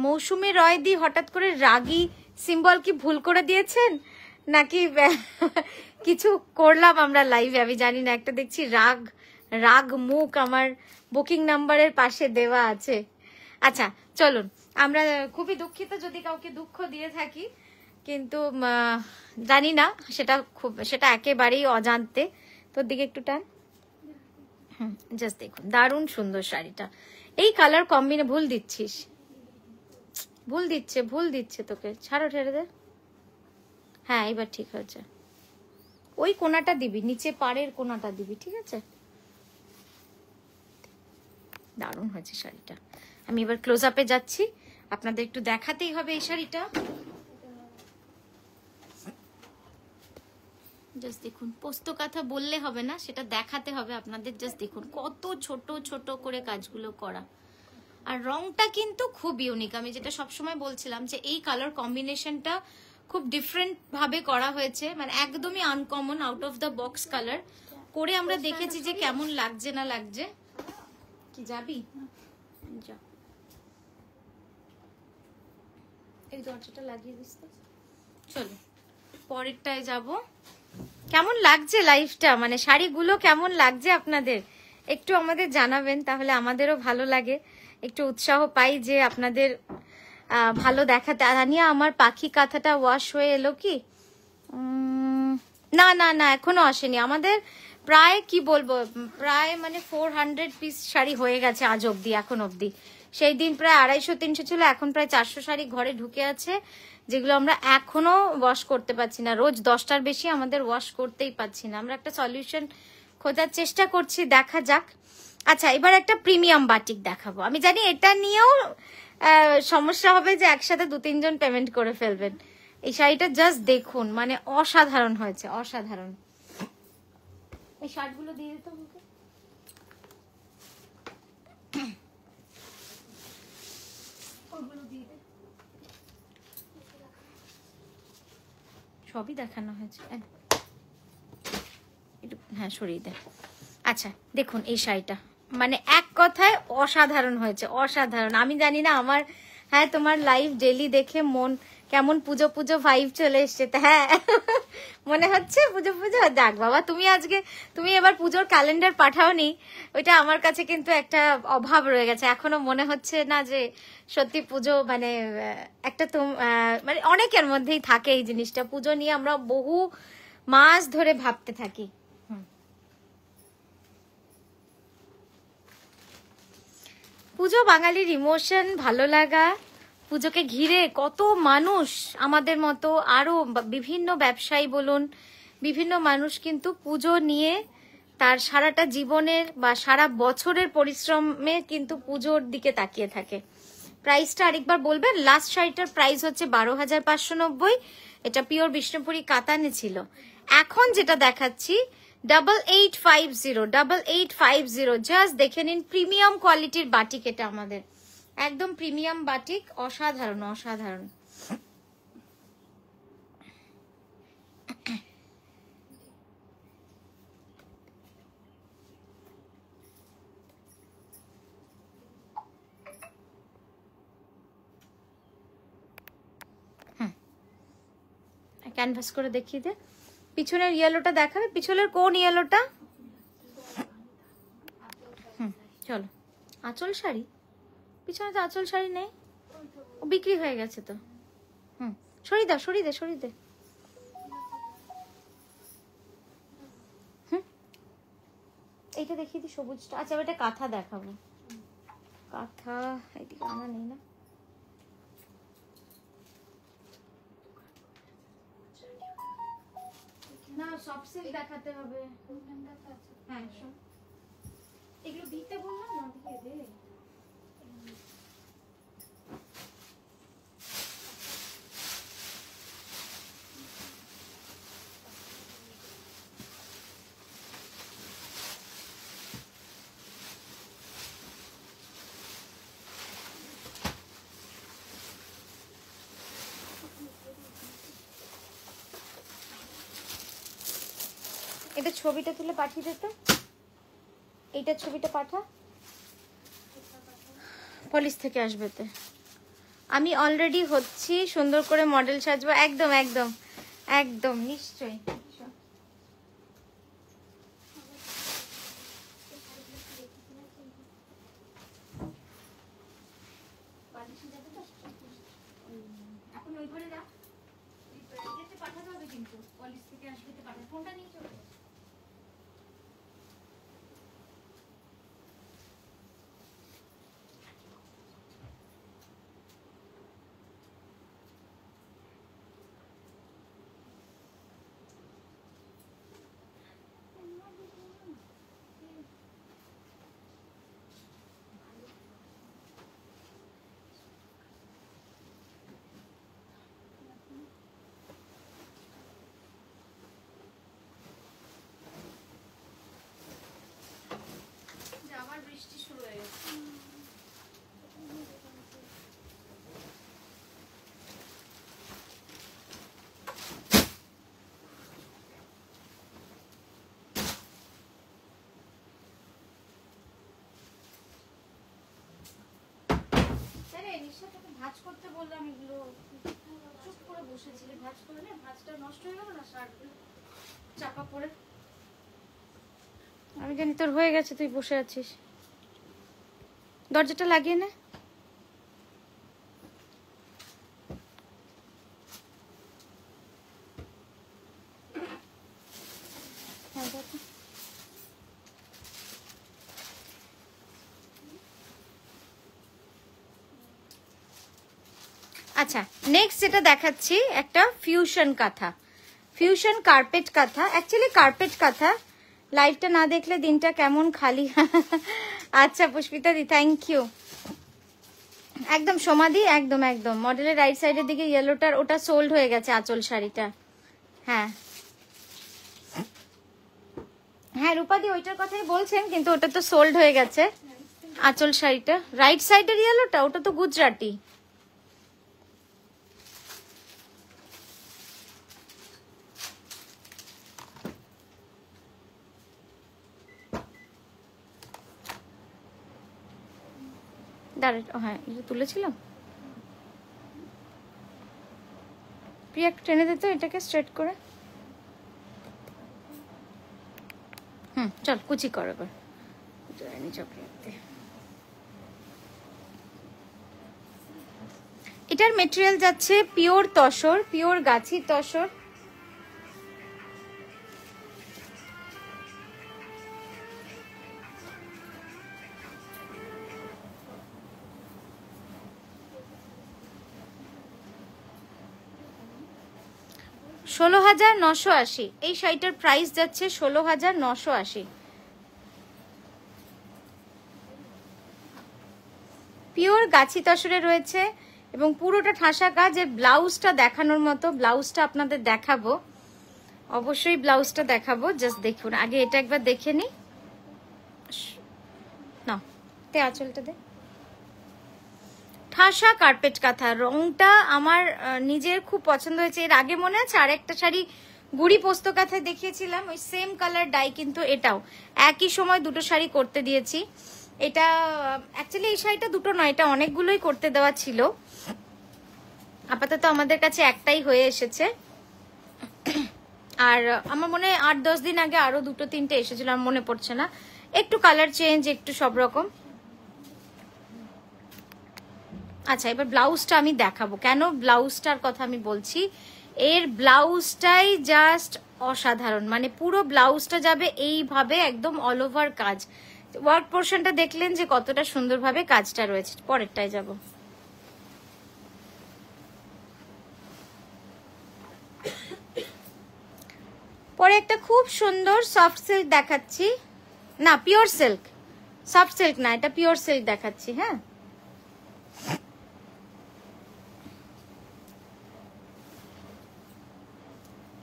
মৌসুমী রয় দি হঠাৎ করে রাগী সিম্বল কি ভুল করে দিয়েছেন নাকি কিছু করলাম আমরা লাইভে, আমি জানি না। একটা দেখছি রাগ মুখ আমার বুকিং নাম্বারের পাশে দেওয়া আছে। আচ্ছা চলুন, আমরা খুবই দুঃখিত যদি কাউকে দুঃখ দিয়ে থাকি, কিন্তু জানি না, সেটা একেবারেই অজান্তে। তোর দিকে একটু টান, জাস্ট দেখুন দারুণ সুন্দর শাড়িটা, এই কালার কম্বিনে ভুল দিচ্ছে তোকে, ছাড়ো, ঠেড়ে দে। হ্যাঁ এবার ঠিক হয়েছে, ওই কোনাটা দিবি, নিচে পাড়ের কোনাটা দিবি, ঠিক আছে? দারুণ হয়েছে শাড়িটা। আমি এবার ক্লোজ আপে যাচ্ছি, আপনাদের একটু দেখাতেই হবে এই শাড়িটা। জাস্ট দেখুন, পোস্ত কাঁথা বললে হবে না, সেটা দেখাতে হবে আপনাদের। জাস্ট দেখুন কত ছোট ছোট করে কাজগুলো করা, আর রংটা কিন্তু খুব ইউনিক। আমি যেটা সবসময় বলছিলাম যে এই কালার কম্বিনেশনটা খুব ডিফারেন্ট ভাবে করা হয়েছে, মানে একদমই uncommon, out of the box colour করে আমরা দেখেছি যে কেমন লাগছে না লাগছে। কি যাবি? যা, এই দরজাটা লাগিয়ে দিস তো। চলো পরেরটায় যাব। কেমন লাগছে লাইফটা, মানে শাড়িগুলো কেমন লাগছে আপনাদের একটু আমাদের জানাবেন, তাহলে আমাদেরও ভালো লাগে, একটু উৎসাহ পাই যে আপনাদের ভালো দেখাতে। আনিয়া আমার পাখি কাঁথাটা ওয়াশ হয়ে এলো কি? না না না, এখনো আসেনি আমাদের। প্রায় কি বলবো, প্রায় মানে 400 পিস শাড়ি হয়ে গেছে আজ অব্দি, এখন অব্দি। সেই দিন প্রায় 250-300 ছিল, এখন প্রায় 400 শাড়ি ঘরে ঢুকে আছে, যেগুলো আমরা এখনো ওয়াশ করতে পারছি না। রোজ 10টার বেশি আমাদের ওয়াশ করতেই পারছি না। আমরা একটা সলিউশন খোঁজার চেষ্টা করছি, দেখা যাক। আচ্ছা, এবার একটা প্রিমিয়াম বাটিক দেখাবো। আমি জানি এটা নিয়েও সমস্যা হবে যে একসাথে 2-3 জন পেমেন্ট করে ফেলবেন। এই শাড়িটা জাস্ট দেখুন, মানে অসাধারণ হয়েছে, অসাধারণ। এই শার্টগুলো দিয়ে দিত আমাকে। সবই দেখানো হয়েছে, হ্যাঁ সরিয়ে দে। আচ্ছা দেখুন এই শাড়িটা, মানে এক কথায় অসাধারণ হয়েছে, অসাধারণ। আমি জানি না আমার, হ্যাঁ তোমার লাইভ ডেলি দেখে মন কেমন পুজো পুজো ভাইব চলে এসছে। হ্যাঁ মনে হচ্ছে পুজো পুজো। যাক বাবা, তুমি এবার পুজোর ক্যালেন্ডার পাঠাওনি, ওইটা আমার কাছে কিন্তু একটা অভাব রয়ে গেছে। এখনো মনে হচ্ছে না যে সত্যি পুজো মানে একটা মানে অনেকের মধ্যেই থাকে এই জিনিসটা, পুজো নিয়ে আমরা বহু মাস ধরে ভাবতে থাকি। পুজো বাঙালির ইমোশন, ভালো লাগা। পুজোকে ঘিরে কত মানুষ আমাদের মতো আরো বিভিন্ন ব্যবসায়ী বলুন, বিভিন্ন মানুষ কিন্তু পুজো নিয়ে তার সারাটা জীবনের বা সারা বছরের পরিশ্রমে কিন্তু পুজোর দিকে তাকিয়ে থাকে। প্রাইসটা আরেকবার বলবেন? লাস্ট শাড়িটার প্রাইস হচ্ছে 12,590। এটা পিওর বিষ্ণুপুরি কাতানে ছিল। এখন যেটা দেখাচ্ছি 8850, জাস্ট দেখে নিন। প্রিমিয়াম কোয়ালিটির বাটিক, এটা আমাদের একদম প্রিমিয়াম বাটিক, অসাধারণ অসাধারণ। ক্যানভাস করে দেখিয়ে দে। পিছনের ইয়েলোটা দেখাবে? পিছনের কোন ইয়েলোটা? চলো। আঁচল শাড়ি? পিছনে তো আঁচল শাড়ি নেই, ও বিক্রি হয়ে গেছে তো। সরিয়ে দাও, সরিয়ে দে, সরিয়ে দে। এইটা দেখিয়ে দি, সবুজটা। আচ্ছা এটা কাঁথা দেখাবো। কাঁথা এদিকে আনা নেই না? না সফট সিল্ক দেখাতে হবে। হ্যাঁ এগুলো দিতে বললাম না, দিয়ে দে। এটা ছবিটা তুলে পাঠিয়ে দিতে। এইটার ছবিটা পাঠা, পলিশ থেকে আসবে তো। আমি অলরেডি হচ্ছি, সুন্দর করে মডেল সাজবো। একদম একদম একদম নিশ্চয়ই। এখন ওই ঘরে যা, পাঠাতে হবে কিন্তু পলিশ থেকে আসবে তো। পাঠা, ফোনটা নিয়ে চলে। আবার বৃষ্টি শুরু হয়ে গেছে। ভাজ করতে বললাম, এগুলো চুপ করে বসেছিলি, ভাজ করে না, ভাজটা নষ্ট হয়ে গেল না, শার্টগুলো চাপা পড়ে। আমি জানি তোর হয়ে গেছে, তুই বসে আছিস। দরজাটা লাগিয়ে নে। আচ্ছা নেক্সট যেটা দেখাচ্ছি একটা ফিউশন কাঁথা, ফিউশন কার্পেট কাঁথা। অ্যাকচুয়ালি কার্পেট কাঁথা, লাইভটা না দেখলে দিনটা কেমন খালি। আচ্ছা পুষ্পিতা দি, থ্যাংক ইউ। একদম সমাধি, একদম একদম মডেলের রাইট সাইডের দিকে ইয়েলোটার, ওটা সোল্ড হয়ে গেছে আঁচল শাড়িটা। হ্যাঁ হ্যাঁ রূপাদি ওইটার কথাই বলছেন, কিন্তু ওটা তো সোল্ড হয়ে গেছে আঁচল শাড়িটা। রাইট সাইডের ইয়েলোটা ওটা তো গুজরাটি। ডাইরেক্ট, হ্যাঁ এটা তুলেছিলাম। প্রিয়া একটু টেনে দিত এটাকে স্ট্রেট করে। চল কুচি কর এবার। এটার মেটেরিয়াল যাচ্ছে পিওর তসর, পিওর গাছি তসর। $16,980 এই শাড়িটার প্রাইস যাচ্ছে $16,980। পিওর গাছি তসরে রয়েছে এবং পুরোটা ঠাসা কাজ। এর ব্লাউজটা দেখানোর মতো, ব্লাউজটা আপনাদের দেখাবো, অবশ্যই ব্লাউজটা দেখাবো। জাস্ট দেখুন, আগে এটা একবার দেখে নি না, তে আঁচলটা দে। ঠাসা কার্পেট কাঁথা, রংটা আমার নিজের খুব পছন্দ হয়েছে। এর আগে মনে আছে আরেকটা শাড়ি গুড়ি পোস্ত কাঁথায় দেখিয়েছিলাম, ওই সেম কালার ডাই, কিন্তু এটাও একই সময় দুটো শাড়ি করতে দিয়েছি। এটা অ্যাকচুয়ালি এই শাড়িটা দুটো নয়, এটা অনেকগুলোই করতে দেওয়া ছিল, আপাতত আমাদের কাছে একটাই হয়ে এসেছে। আর আমার মনে হয় 8-10 দিন আগে আরো 2-3টে এসেছিল, আমার মনে পড়ছে না, একটু কালার চেঞ্জ, একটু সব রকম। আচ্ছা এবার ব্লাউজটা আমি দেখাবো। কেন ব্লাউজটার কথা আমি বলছি, এর ব্লাউজটাই জাস্ট অসাধারণ, মানে পুরো ব্লাউজটা যাবে এইভাবে একদম অল ওভার কাজ। ওয়ার্ক পোর্শনটা দেখলেন যে কতটা সুন্দরভাবে কাজটা রয়েছে। পরেরটায় যাব। পরে একটা খুব সুন্দর সফট সিল্ক দেখাচ্ছি, না পিওর সিল্ক, সফট সিল্ক না, এটা পিওর সিল্ক দেখাচ্ছি। হ্যাঁ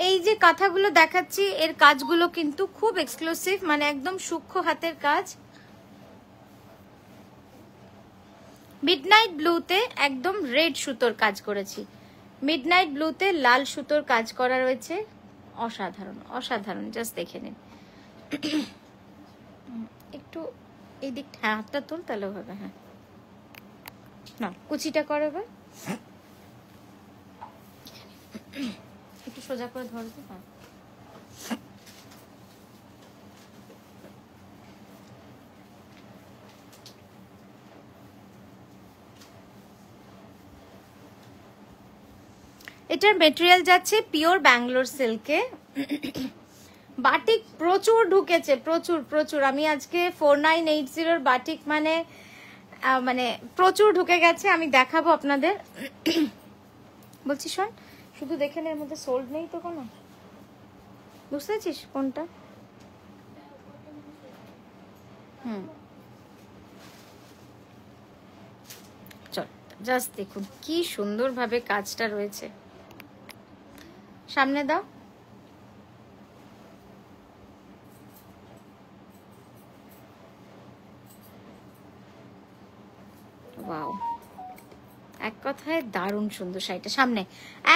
এই যে কাঁথাগুলো দেখাচ্ছি এর কাজগুলো কিন্তু খুব এক্সক্লুসিভ, মানে একদম সূক্ষ্ম হাতের কাজ। মিডনাইট ব্লুতে একদম রেড সুতোর কাজ করেছি, মিডনাইট ব্লুতে লাল সুতোর কাজ করা রয়েছে, অসাধারণ অসাধারণ। জাস্ট দেখে নিন, একটু এই দিকটা, হ্যাঁ হাতটা তুল তাহলে হবে। হ্যাঁ না কুচিটা করো এবার, একটু সোজা করে ধরবে। হ্যাঁ এটার মেটেরিয়াল যাচ্ছে পিওর ব্যাঙ্গালোর সিল্কে। বাটিক প্রচুর ঢুকেছে, প্রচুর প্রচুর। আমি আজকে 4980 বাটিক মানে মানে প্রচুর ঢুকে গেছে, আমি দেখাবো আপনাদের। বলছি শোন, শুধু দেখে এর মধ্যে সোল্ড নেই তো কোনো, বুঝতে পারছিস কোনটা? চল জাস্ট দেখুন কি সুন্দরভাবে কাজটা রয়েছে। সামনে দাও, ওয়াও, এক কথায় দারুণ সুন্দর শাড়িটা। সামনে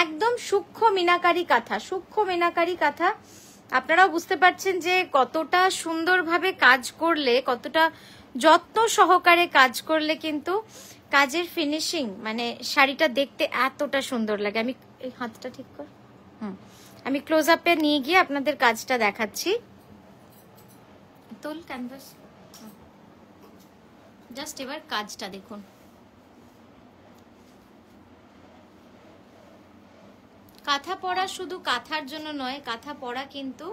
একদম সূক্ষ্ম মিনাকারি কাঁথা, সূক্ষ্ম মিনাকারি কাঁথা। আপনারাও বুঝতে পারছেন যে কতটা সুন্দরভাবে কাজ করলে, কতটা যত্ন সহকারে কাজ করলে কিন্তু কাজের ফিনিশিং, মানে শাড়িটা দেখতে এতটা সুন্দর লাগে। আমি এই হাতটা ঠিক কর, আমি ক্লোজ আপে নিয়ে গিয়ে আপনাদের কাজটা দেখাচ্ছি। তোল ক্যানভাস, জাস্ট এবার কাজটা দেখুন। কাঁথা পরা শুধু কাঁথার জন্য নয়, কাঁথা পরা কিন্তু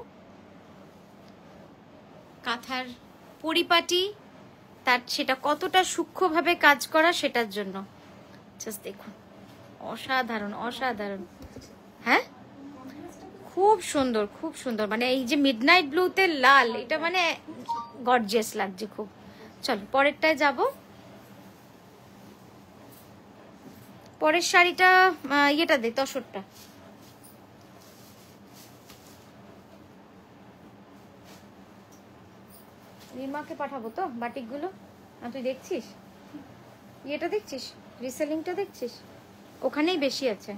কাঁথার পরিপাটি, তার সেটা কতটা সূক্ষ্মভাবে কাজ করা সেটার জন্য। জাস্ট দেখুন, অসাধারণ অসাধারণ। হ্যাঁ খুব সুন্দর খুব সুন্দর, মানে এই যে মিডনাইট ব্লুতে লাল, এটা মানে গর্জিয়াস লাগছে খুব। চলো পরেরটায় যাব। পরের শাড়িটা ইয়েটা দে, তসরটা। রিমাকে পাঠাবো তো বাটিকগুলো। তুই দেখছিস ইয়েটা, দেখছিস রিসেলিংটা, দেখছিস ওখানেই বেশি আছে।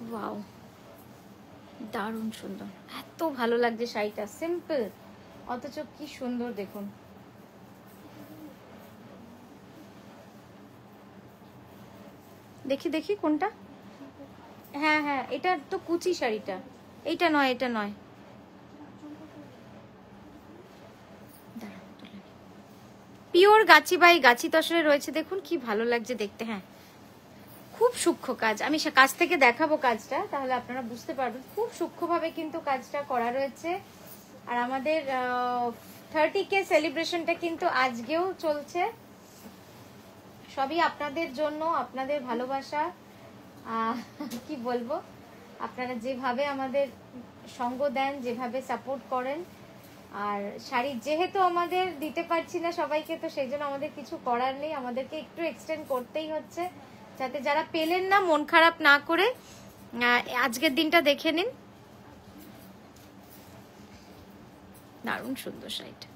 ওয়াও, দারুণ সুন্দর, এত ভালো লাগছে শাড়িটা। সিম্পল অথচ কি সুন্দর দেখুন। দেখি দেখি কোনটা। হ্যাঁ হ্যাঁ, এটা তো কুচি শাড়িটা, এইটা নয়, এটা নয়। পিওর গাছি বাই গাছি তসরে রয়েছে, দেখুন কি ভালো লাগছে দেখতে। হ্যাঁ, খুব সূক্ষ্ম কাজ, আমি কাছ থেকে দেখাবো কাজটা, তাহলে আপনারা বুঝতে পারবেন। খুব সূক্ষ্মভাবে কিন্তু কাজটা করা রয়েছে। আর আমাদের 30K সেলিব্রেশনটা কিন্তু আজকেও চলছে, সবই আপনাদের জন্য, আপনাদের ভালোবাসা। কি বলবো, আপনারা যেভাবে আমাদের সঙ্গ দেন, যেভাবে সাপোর্ট করেন। আর শাড়ি যেহেতু আমাদের দিতে পারছি না সবাইকে, তো সেই জন্য আমাদের কিছু করার নেই, আমাদেরকে একটু এক্সটেন্ড করতেই হচ্ছে, যাতে যারা পেলেন না মন খারাপ না করে আজকের দিনটা দেখে নিন। দারুণ সুন্দর শাড়িটা,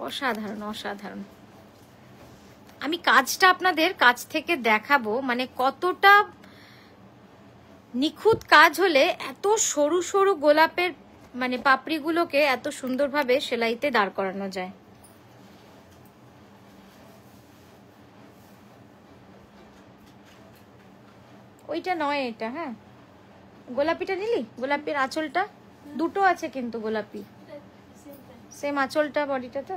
অসাধারণ অসাধারণ। আমি কাজটা আপনাদের কাছ থেকে দেখাবো, মানে কতটা নিখুঁত কাজ হলে এত সরু সরু গোলাপের মানে পাপড়িগুলোকে এত সুন্দরভাবে সেলাইতে দাঁড় করানো যায়। ওইটা নয়, এটা। হ্যাঁ, গোলাপিটা নিলি? গোলাপির আঁচলটা দুটো আছে কিন্তু, গোলাপি সেম আঁচলটা, বডিটা তো।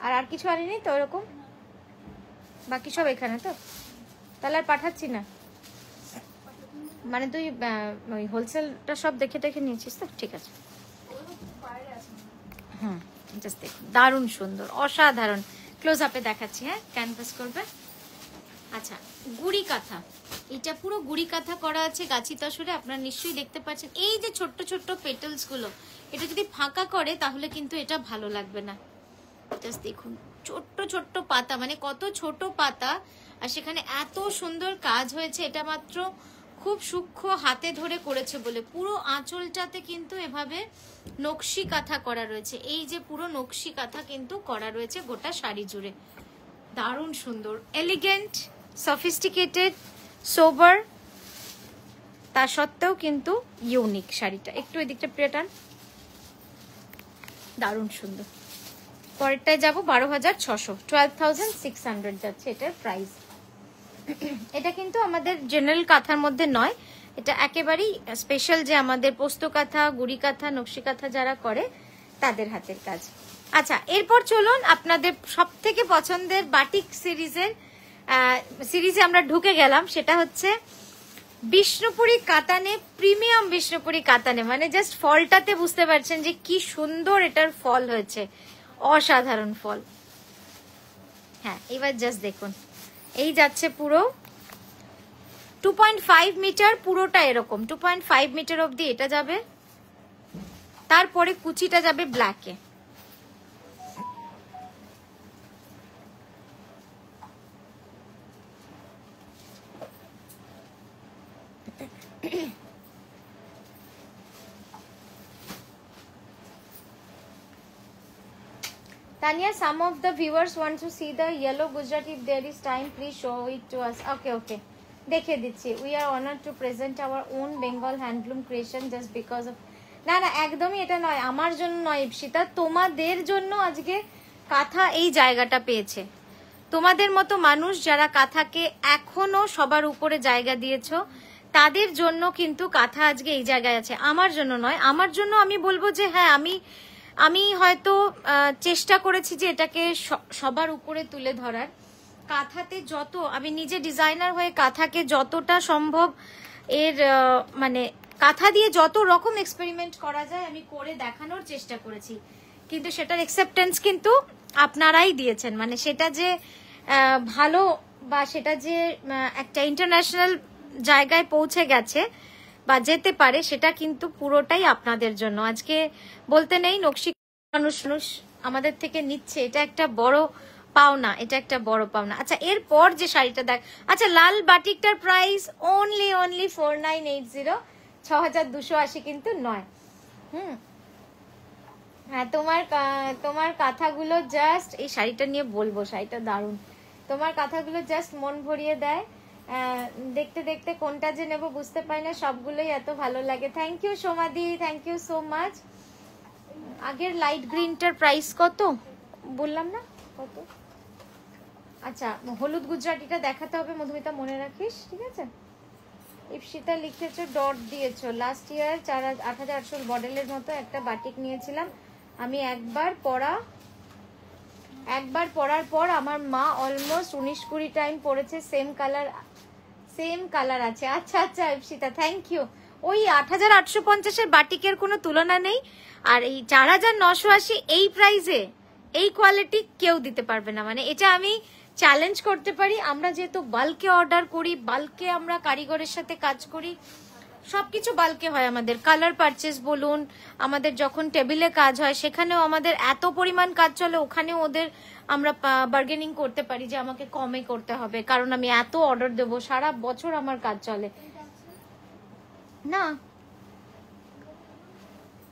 আর কিছু আনিনি তো ওরকম? বাকি সব এখানে তো, তাহলে আর পাঠাচ্ছি না। মানে তুই ওই হোলসেলটা সব দেখে টেখে নিয়েছিস তো? ঠিক আছে। হুম, জাস্ট দেখুন, দারুণ সুন্দর, অসাধারণ। ক্লোজ আপে দেখাচ্ছি। হ্যাঁ, ক্যানভাস করবে। আচ্ছা, গুড়ি কাঁথা, এটা পুরো গুড়ি কাঁথা করা আছে গাছি তসরে। আপনারা নিশ্চয়ই দেখতে পাচ্ছেন এই যে ছোট্ট ছোট্ট পেটেলস গুলো, এটা যদি ফাঁকা করে তাহলে কিন্তু এটা ভালো লাগবে না। জাস্ট দেখুন, ছোট্ট ছোট্ট পাতা, মানে কত ছোট পাতা, আর সেখানে এত সুন্দর কাজ হয়েছে। এটা মাত্র খুব সূক্ষ্ম হাতে ধরে করেছে বলে। পুরো আঁচলটাতে কিন্তু এভাবে নকশি কাঁথা করা রয়েছে। এই যে পুরো নকশি কাঁথা কিন্তু করা রয়েছে গোটা শাড়ি জুড়ে। দারুণ সুন্দর, এলিগেন্ট, সফিস্টিকেটেড, সোবার, তা সত্ত্বেও কিন্তু ইউনিক শাড়িটা। একটু ওই দিকটা প্রিয়টান, দারুণ সুন্দর। পরেরটায় যাব 12,600, 12,600 যাচ্ছে এটার প্রাইস। এটা কিন্তু আমাদের জেনারেল কাঁথার মধ্যে নয়, এটা একেবারেই স্পেশাল, যে আমাদের পোস্ত কাঁথা, গুড়ি কাঁথা, নকশি কাঁথা যারা করে তাদের হাতের কাজ। আচ্ছা, এরপর চলুন আপনাদের সব থেকে পছন্দের বাটিক সিরিজে আমরা ঢুকে গেলাম। সেটা হচ্ছে বিষ্ণুপুরি কাতানে, প্রিমিয়াম বিষ্ণুপুরি কাতানে। মানে জাস্ট ফলটাতে বুঝতে পারছেন যে কি সুন্দর এটার ফল হয়েছে, অসাধারণ ফল। হ্যাঁ, এবার জাস্ট দেখুন, এই যাচ্ছে পুরো 2.5 মিটার, পুরোটা এরকম 2.5 মিটার অবধি এটা যাবে। তারপরে কুচিটা যাবে ব্ল্যাকে। Tanya, some of the viewers want to see the yellow Gujarati. If there is time, please show it to us. Okay, okay. দেখে দিচ্ছি। We are honored to present our own Bengal handloom creation just because of... না না, একদমই এটা নয়, আমার জন্য নয় ইপসিতা, তোমাদের জন্য আজকে কাঁথা এই জায়গাটা পেয়েছে। তোমাদের মতো মানুষ যারা কাঁথাকে এখনো সবার উপরে জায়গা দিয়েছো, তাদের জন্য কিন্তু কাঁথা আজকে এই জায়গায় আছে, আমার জন্য নয়। আমার জন্য আমি বলবো যে হ্যাঁ, আমি হয়তো চেষ্টা করেছি যে এটাকে সবার উপরে তুলে ধরার। কাঁথাতে যত, আমি নিজে ডিজাইনার হয়ে কাঁথাকে যতটা সম্ভব এর মানে কাঁথা দিয়ে যত রকম এক্সপেরিমেন্ট করা যায় আমি করে দেখানোর চেষ্টা করেছি, কিন্তু সেটার অ্যাকসেপ্টেন্স কিন্তু আপনারাই দিয়েছেন। মানে সেটা যে ভালো বা সেটা যে একটা ইন্টারন্যাশনাল জায়গায় পৌঁছে গেছে বা যেতে পারে, সেটা কিন্তু পুরোটাই আপনাদের জন্য। আজকে বলতে নেই নকশি মানুষ আমাদের থেকে নিচ্ছে, এটা একটা বড় পাওনা, এটা একটা বড় পাওনা। আচ্ছা, এরপর যে শাড়িটা দেখ, আচ্ছা লাল বাটিকটার প্রাইস অনলি 4980, 6280 কিন্তু নয়। হ্যাঁ, তোমার কথাগুলো জাস্ট, এই শাড়িটা নিয়ে বলবো, শাড়িটা দারুণ। তোমার কথাগুলো জাস্ট মন ভরিয়ে দেয়। দেখতে দেখতে কোনটা যে নেবো বুঝতে পারি না, সবগুলোই এত ভালো লাগে। থ্যাংক ইউ সোমাদি, থ্যাংক ইউ সো মাচ। আগের লাইট গ্রিনটার প্রাইস কত বললাম না, কত? আচ্ছা, হলুদ গুজরাটিটা দেখাতে হবে মধুমিতা, মনে রাখিস, ঠিক আছে? ইপসিতা লিখেছো, ডট দিয়েছো। লাস্ট ইয়ার 8800 মডেলের মতো একটা বাটিক নিয়েছিলাম আমি, একবার পরার পর আমার মা অলমোস্ট 19-20 টাইম পরেছে, সেম কালার আছে। আচ্ছা আচ্ছা ইপসিতা, থ্যাংক ইউ। ওই 8850 বাটিকের কোনো তুলনা নেই। আর এই 4980 এই প্রাইসে এই কোয়ালিটি কেউ দিতে পারবে না, মানে এটা আমি চ্যালেঞ্জ করতে পারি। আমরা যেহেতু বাল্কে অর্ডার করি, বাল্কে আমরা কারিগরের সাথে কাজ করি, সবকিছু বাল্কে হয় আমাদের। কালার পারচেস বলুন, আমাদের যখন টেবিলে কাজ হয় সেখানেও আমাদের এত পরিমাণ কাজ চলে, ওখানেও ওদের আমরা বার্গেনিং করতে পারি যে আমাকে কমে করতে হবে, কারণ আমি এত অর্ডার দেবো, সারা বছর আমার কাজ চলে। না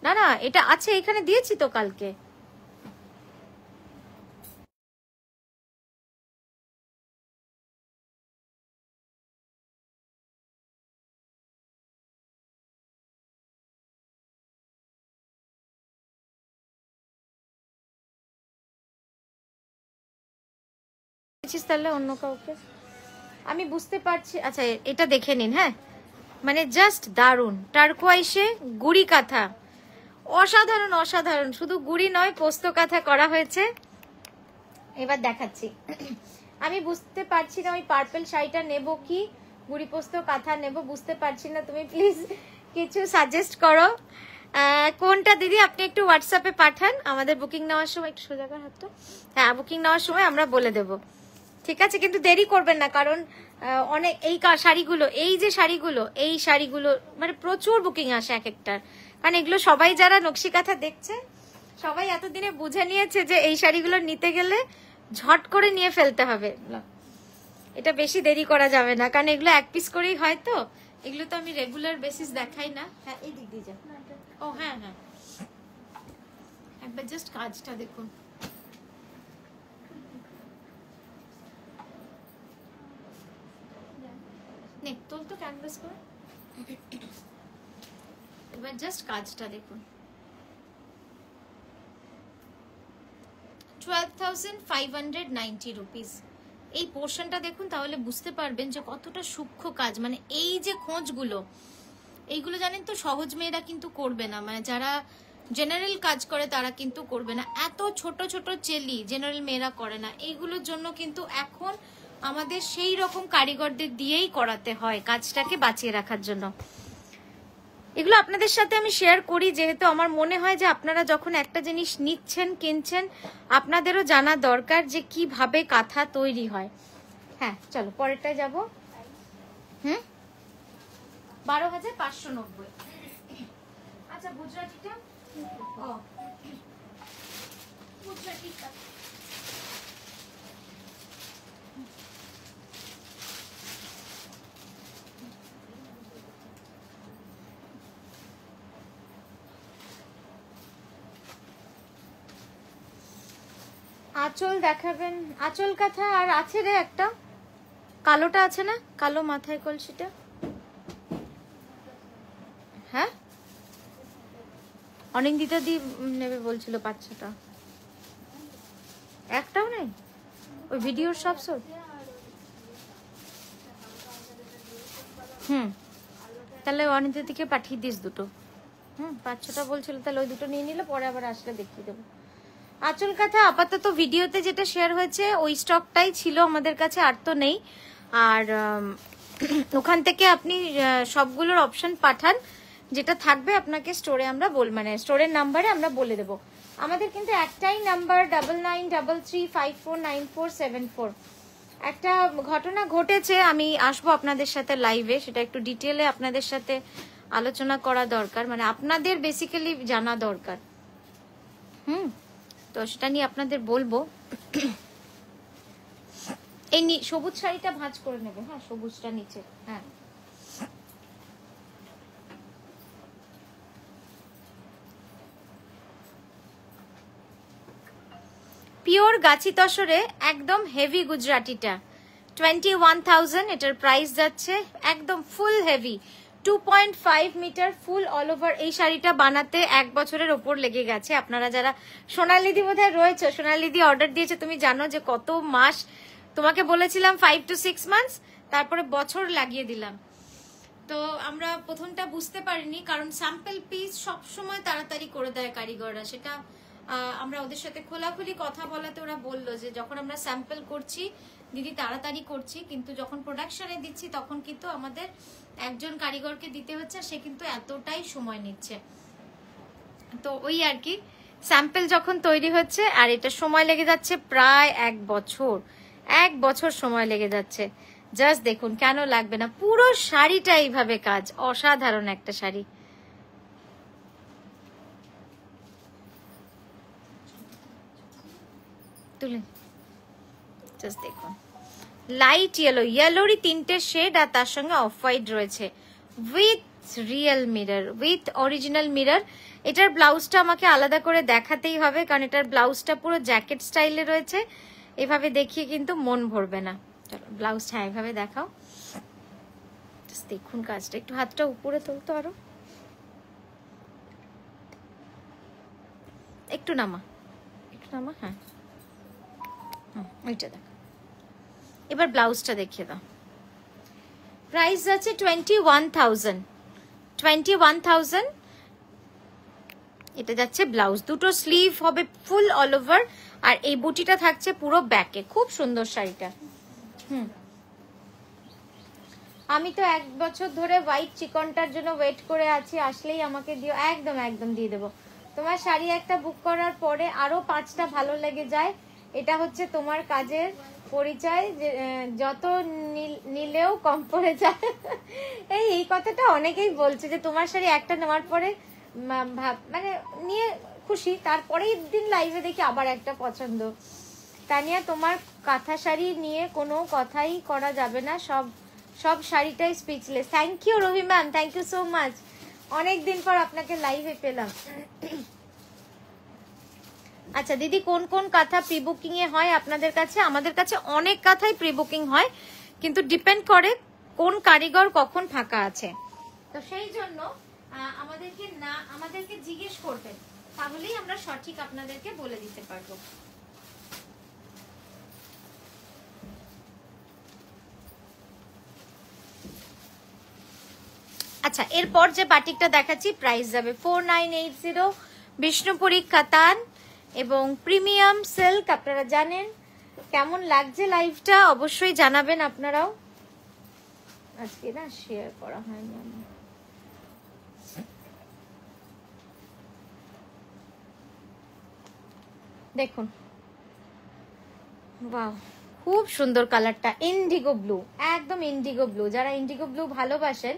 না না, এটা আছে, এখানে দিয়েছি তো কালকে। তাহলে অন্য কাউকে আমি বুঝতে পারছি। আচ্ছা, এটা দেখে নিন। হ্যাঁ, মানে জাস্ট দারুন, টার্কোয়াইশে গুড়ি কাঁথা, অসাধারণ অসাধারণ। শুধু গুড়ি নয়, পোস্ত কাঁথা করা হয়েছে। এবার দেখাচ্ছি। আমি বুঝতে পারছি না ওই পার্পল শাড়িটা নেব কি গুড়ি পোস্ত কাঁথা নেব, বুঝতে পারছি না। তুমি প্লিজ কিছু সাজেস্ট করো কোনটা দিদি। আপনি একটু হোয়াটসঅ্যাপে পাঠান, আমাদের বুকিং নেওয়ার সময় একটু সোজা কর হাতটা। হ্যাঁ, বুকিং নেওয়ার সময় আমরা বলে দেব, ঠিক আছে? কিন্তু দেরি করবেন না, কারণ অনেক এই শাড়িগুলো, এই শাড়িগুলো মানে প্রচুর বুকিং আসে এক একটার। কারণ এগুলো সবাই যারা নকশি কাঁথা দেখছে, সবাই এতদিনে বুঝে নিয়েছে যে এই শাড়িগুলো নিতে গেলে ঝট করে নিয়ে ফেলতে হবে, এটা বেশি দেরি করা যাবে না, কারণ এগুলো এক পিস করেই হয় তো, এগুলো তো আমি রেগুলার বেসিস দেখাই না। হ্যাঁ, এই দিক দিয়ে যা। ও হ্যাঁ হ্যাঁ, একবার জাস্ট কাজটা দেখুন। নে তোল তো ক্যানভাস করে, এবার জাস্ট কাজটা দেখুন। 12,590 রুপিস। এই পোর্শনটা দেখুন, তাহলে বুঝতে পারবেন যে কতটা সূক্ষ্ম কাজ। মানে এই যে খোঁজগুলো, এইগুলো জানেন তো সহজ মেয়েরা কিন্তু করবে না, মানে যারা জেনারেল কাজ করে তারা কিন্তু করবে না। এত ছোট ছোট চেলি জেনারেল মেয়েরা করে না। এইগুলোর জন্য কিন্তু এখন আমাদের সেই রকম কারিগরদের দিয়েই করাতে হয় কাজটাকে বাঁচিয়ে রাখার জন্য। এগুলো আপনাদের সাথে আমি শেয়ার করি, যেহেতু আমার মনে হয় যে আপনারা যখন একটা জিনিস নিচ্ছেন, কিনছেন, আপনাদেরও জানা দরকার যে কিভাবে কাঁথা তৈরি হয়। হ্যাঁ, চলো পরেরটায় যাব। 12,590। আচ্ছা, গুজরাটিটা, ও গুজরাটিটা আঁচল দেখাবেন। আঁচল কাঁথা আর আছে রে একটা, কালোটা আছে না, কালো মাথায় কলসিটা। হ্যাঁ, অনিন্দিতা দি নেবে বলছিল 5-6টা, একটাও নেই ওই ভিডিওর সব। তাহলে অনিন্দিতা দিকে পাঠিয়ে দিস দুটো। 5-6টা বলছিল, তাহলে ওই দুটো নিয়ে নিলে পরে আবার আসলে দেখিয়ে দেবো। আঁচল কাঁথা আপাতত ভিডিওতে যেটা শেয়ার হয়েছে ওই স্টকটাই ছিল আমাদের কাছে, আর তো নেই। আর ওখান থেকে আপনি সবগুলোর অপশন পাঠান, যেটা থাকবে আপনাকে স্টোরে আমরা মানে স্টোরের নাম্বারে আমরা বলে দেবো। আমাদের কিন্তু একটাই নাম্বার 9933549474। একটা ঘটনা ঘটেছে, আমি আসবো আপনাদের সাথে লাইভে, সেটা একটু ডিটেলে আপনাদের সাথে আলোচনা করা দরকার, মানে আপনাদের বেসিক্যালি জানা দরকার। তো সেটা নিয়ে আপনাদের বলবো। এই সবুজ শাড়িটা ভাঁজ করে নেবে, হ্যাঁ সবুজটা নিচে, হ্যাঁ পিওর গাছি তসরে একদম হেভি গুজরাটিটা 21,000, এটার প্রাইস যাচ্ছে একদম full heavy 2.5 metre full all over. এই শাড়িটা বানাতে 1 বছরের ওপর লেগে গেছে। আপনারা যারা সোনালিদি বোধহয় রয়েছে, সোনালিদি অর্ডার দিয়েছে, তুমি জানো যে কত মাস, তোমাকে বলেছিলাম 5 to 6 মান্থস, তারপরে বছর লাগিয়ে দিলাম। তো আমরা প্রথমটা বুঝতে পারিনি, কারণ স্যাম্পল পিস সবসময় তাড়াতাড়ি করে দেয় কারিগররা। সেটা আমরা ওদের সাথে খোলাখুলি কথা বলাতে ওরা বললো যে যখন আমরা স্যাম্পল করছি দিদি তাড়াতাড়ি করছি, কিন্তু যখন প্রোডাকশনে দিচ্ছি তখন কিন্তু আমাদের একজন কারিগরকে দিতে হচ্ছে, সে কিন্তু এতটাই সময় নিচ্ছে। তো ওই আর কি, স্যাম্পল যখন তৈরি হচ্ছে আর এটা সময় লেগে যাচ্ছে প্রায় 1 বছর, 1 বছর সময় লেগে যাচ্ছে। জাস্ট দেখুন, কেন লাগবে না, পুরো শাড়িটা এইভাবে কাজ, অসাধারণ একটা শাড়ি। তুলে জাস্ট দেখুন, লাইট ইয়েলো, ইয়েলোরই 3টে শেড আর তার সঙ্গে অফ হোয়াইট রয়েছে, with real mirror, with original mirror. এটার ব্লাউজটা আমাকে আলাদা করে দেখাতেই হবে, কারণ এটার ব্লাউজটা পুরো জ্যাকেট স্টাইলে রয়েছে। এভাবে দেখিয়ে কিন্তু মন ভরবে না। চলো ব্লাউজটা এভাবে দেখাও, দেখুন কাজটা, একটু হাতটা উপরে তুলতো, আরো একটু নামা, একটু নামা, হ্যাঁ ওইটা দেখ। এবার ব্লাউজটা দেখিয়ে দাও। প্রাইস আছে 21,000, 21,000। এটা যাচ্ছে ব্লাউজ, দুটো স্লিভ হবে ফুল অল ওভার, আর এই বুটিটা থাকছে পুরো ব্যাকে। খুব সুন্দর শাড়িটা। আমি তো 1 বছর ধরে হোয়াইট চিকনটার জন্য ওয়েট করে আছি, আসলেই আমাকে দিও, একদম একদম দিয়ে দেবো। তোমার শাড়ি একটা বুক করার পরে আরো 5টা ভালো লেগে যায়, এটা হচ্ছে তোমার কাজের পরিচয়, যে যত নিলেও কম পড়ে যায়। এই কথাটা অনেকেই বলছে যে তোমার শাড়ি একটা নেওয়ার পরে মানে নিয়ে খুশি, তারপরেই দিন লাইভে দেখি আবার একটা পছন্দ। তানিয়া, তোমার কাঁথা শাড়ি নিয়ে কোনো কথাই করা যাবে না, সব শাড়িটাই speechless. Thank you Rabi ma'am, thank you so much, অনেকদিন পর আপনাকে লাইভে পেলাম। আচ্ছা দিদি, কোন কোন কাঁথা প্রি বুকিং এ হয় আপনাদের কাছে? আমাদের কাছে অনেক কাঁথাই প্রি বুকিং হয়, কিন্তু ডিপেন্ড করে কোন কারিগর কখন ফাঁকা আছে। তো সেই জন্য আমাদেরকে জিজ্ঞেস করবেন, তাহলেই আমরা সঠিক আপনাদেরকে বলে দিতে পারবো। আচ্ছা, এরপর যে বাটিকটা দেখাচ্ছি প্রাইস যাবে 4980, বিষ্ণুপুরি কাতান এবং প্রিমিয়াম সিল্ক। আপনারা জানেন। কেমন লাগছে লাইভটা অবশ্যই জানাবেন আপনারাও। আজকে না শেয়ার করা হয়নি আমার। দেখুন, বাহ খুব সুন্দর কালারটা, ইন্ডিগো ব্লু, একদম ইন্ডিগো ব্লু। যারা ইন্ডিগো ব্লু ভালোবাসেন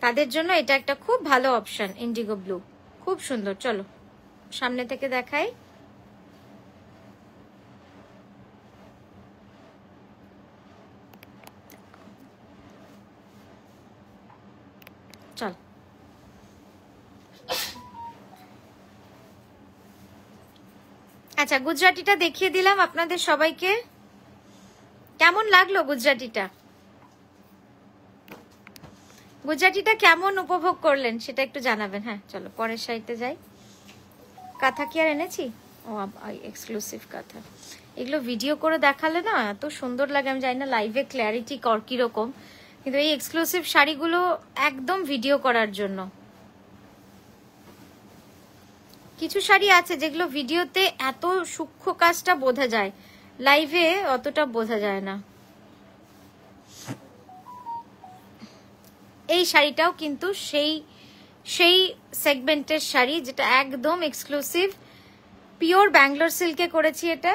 তাদের জন্য এটা একটা খুব ভালো অপশন, ইন্ডিগো ব্লু, খুব সুন্দর। চলো সামনে থেকে দেখাই। চল, আচ্ছা গুজরাটিটা দেখিয়ে দিলাম আপনাদের সবাইকে। কেমন লাগলো গুজরাটিটা? গুজরাটিটা কেমন উপভোগ করলেন সেটা একটু জানাবেন। হ্যাঁ চলো পরের সাইডে যাই। কাঁথা কি আর এনেছি? ও এক্সক্লুসিভ কাঁথা। এগুলো ভিডিও করে দেখালে না এত সুন্দর লাগে, আমি জানি না লাইভে ক্ল্যারিটি কিরকম, কিন্তু এই এক্সক্লুসিভ শাড়িগুলো একদম ভিডিও করার জন্য। কিছু শাড়ি আছে যেগুলো ভিডিওতে এত সূক্ষ্ম কাজটা বোঝা যায়, লাইভে অতটা বোঝা যায় না। এই শাড়িটাও কিন্তু সেই সেগমেন্টের শাড়ি, যেটা একদম এক্সক্লুসিভ, পিওর ব্যাঙ্গালোর সিল্কে করেছি এটা।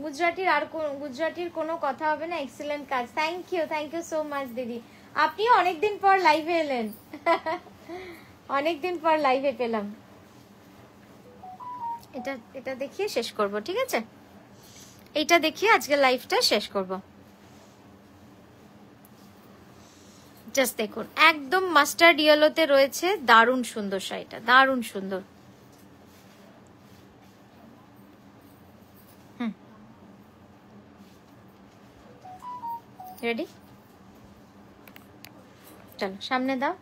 গুজরাটির কোনো কথা হবে না, এক্সেলেন্ট কাজ। থ্যাংক ইউ সো মাচ দিদি। আপনিও অনেকদিন পর লাইভে এলেন। অনেকদিন পর লাইভে পেলাম। এটা দেখিয়ে শেষ করব, ঠিক আছে? এটা দেখিয়ে আজকে লাইভটা শেষ করব। জাস্ট দেখুন, একদম মাস্টার্ড ইয়েলোতে রয়েছে, দারুণ সুন্দর শাড়িটা, দারুণ সুন্দর। রেডি? চলো সামনে দাও।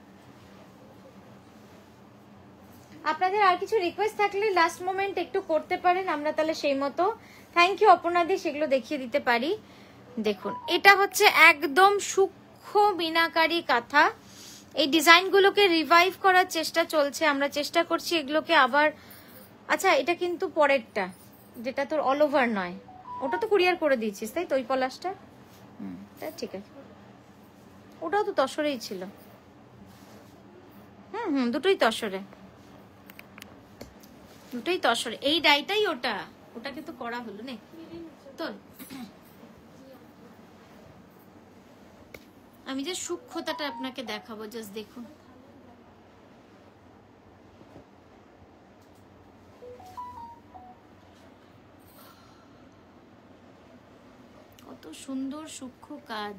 আপনাদের আর কিছু রিকোয়েস্ট থাকলে লাস্ট মোমেন্ট একটু করতে পারেন, আমরা তাহলে সেই মতো থ্যাংক ইউ অপর্ণাদি সেগুলো দেখিয়ে দিতে পারি। দেখুন, এটা হচ্ছে একদম সূক্ষ্ম মিনাকারি কাঁথা। এই ডিজাইনগুলোকে রিভাইভ করার চেষ্টা চলছে, আমরা চেষ্টা করছি এগুলোকে আবার। আচ্ছা, এটা কিন্তু পরেরটা, যেটা তোর অল ওভার নয়, ওটা তো কুরিয়ার করে দিয়েছিস তাই তো, ওই পলাশটা? ঠিক আছে, ওটাও তো তসরেই ছিল। দুটোই তসরে, দুটোই তসরে। এই ডাইটাই ওটাকে তো করা হলো না তো। আমি যে সূক্ষ্মতাটা আপনাকে দেখাবো, জাস্ট দেখুন। কত সুন্দর সূক্ষ্ম কাজ।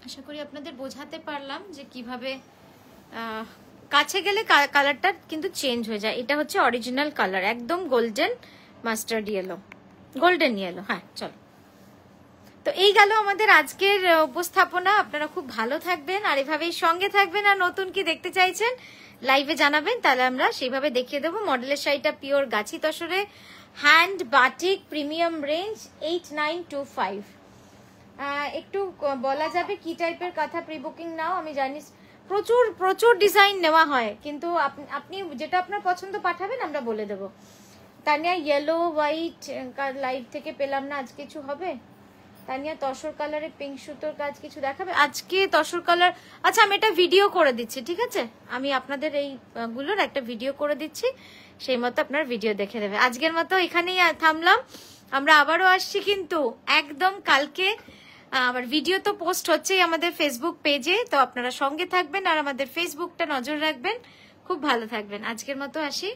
আশা করি আপনাদের বোঝাতে পারলাম যে কিভাবে কাছে গেলে কালারটা কিন্তু চেঞ্জ হয়ে যায়। এটা হচ্ছে অরিজিনাল কালার, একদম golden mustard yellow, golden yellow. হ্যাঁ চলো, তো এই গেল আমাদের আজকের উপস্থাপনা। আপনারা খুব ভালো থাকবেন আর এভাবেই সঙ্গে থাকবেন। আর নতুন কি দেখতে চাইছেন লাইভে জানাবেন, তাহলে আমরা সেইভাবে দেখিয়ে দেবো। মডেলের শাড়িটা পিওর গাছি তসরে, হ্যান্ড বাটিক, প্রিমিয়াম রেঞ্জ, 8925। একটু বলা যাবে কি টাইপের কাঁথা প্রি বুকিং নাও? আমি জানি প্রচুর প্রচুর ডিজাইন নেওয়া হয়, কিন্তু আপনি যেটা আপনার পছন্দ পাঠাবেন, আমরা বলে দেবো। তানিয়া ইয়েলো হোয়াইট লাইভ থেকে পেলাম না, আজ কিছু হবে? তানিয়া তসর কালারে পিঙ্ক সুতোর কাজ কিছু দেখাবে আজকে? তসর কালার, আচ্ছা আমি এটা ভিডিও করে দিচ্ছি, ঠিক আছে? আমি আপনাদের এই গুলোর একটা ভিডিও করে দিচ্ছি, সেই মতো আপনার ভিডিও দেখে দেবে। আজকের মতো এখানেই থামলাম, আমরা আবারও আসছি কিন্তু একদম কালকে। আবার ভিডিও তো পোস্ট হচ্ছেই আমাদের ফেসবুক পেজে, তো আপনারা সঙ্গে থাকবেন আর আমাদের ফেসবুকটা নজর রাখবেন। খুব ভালো থাকবেন। আজকের মতো আসি।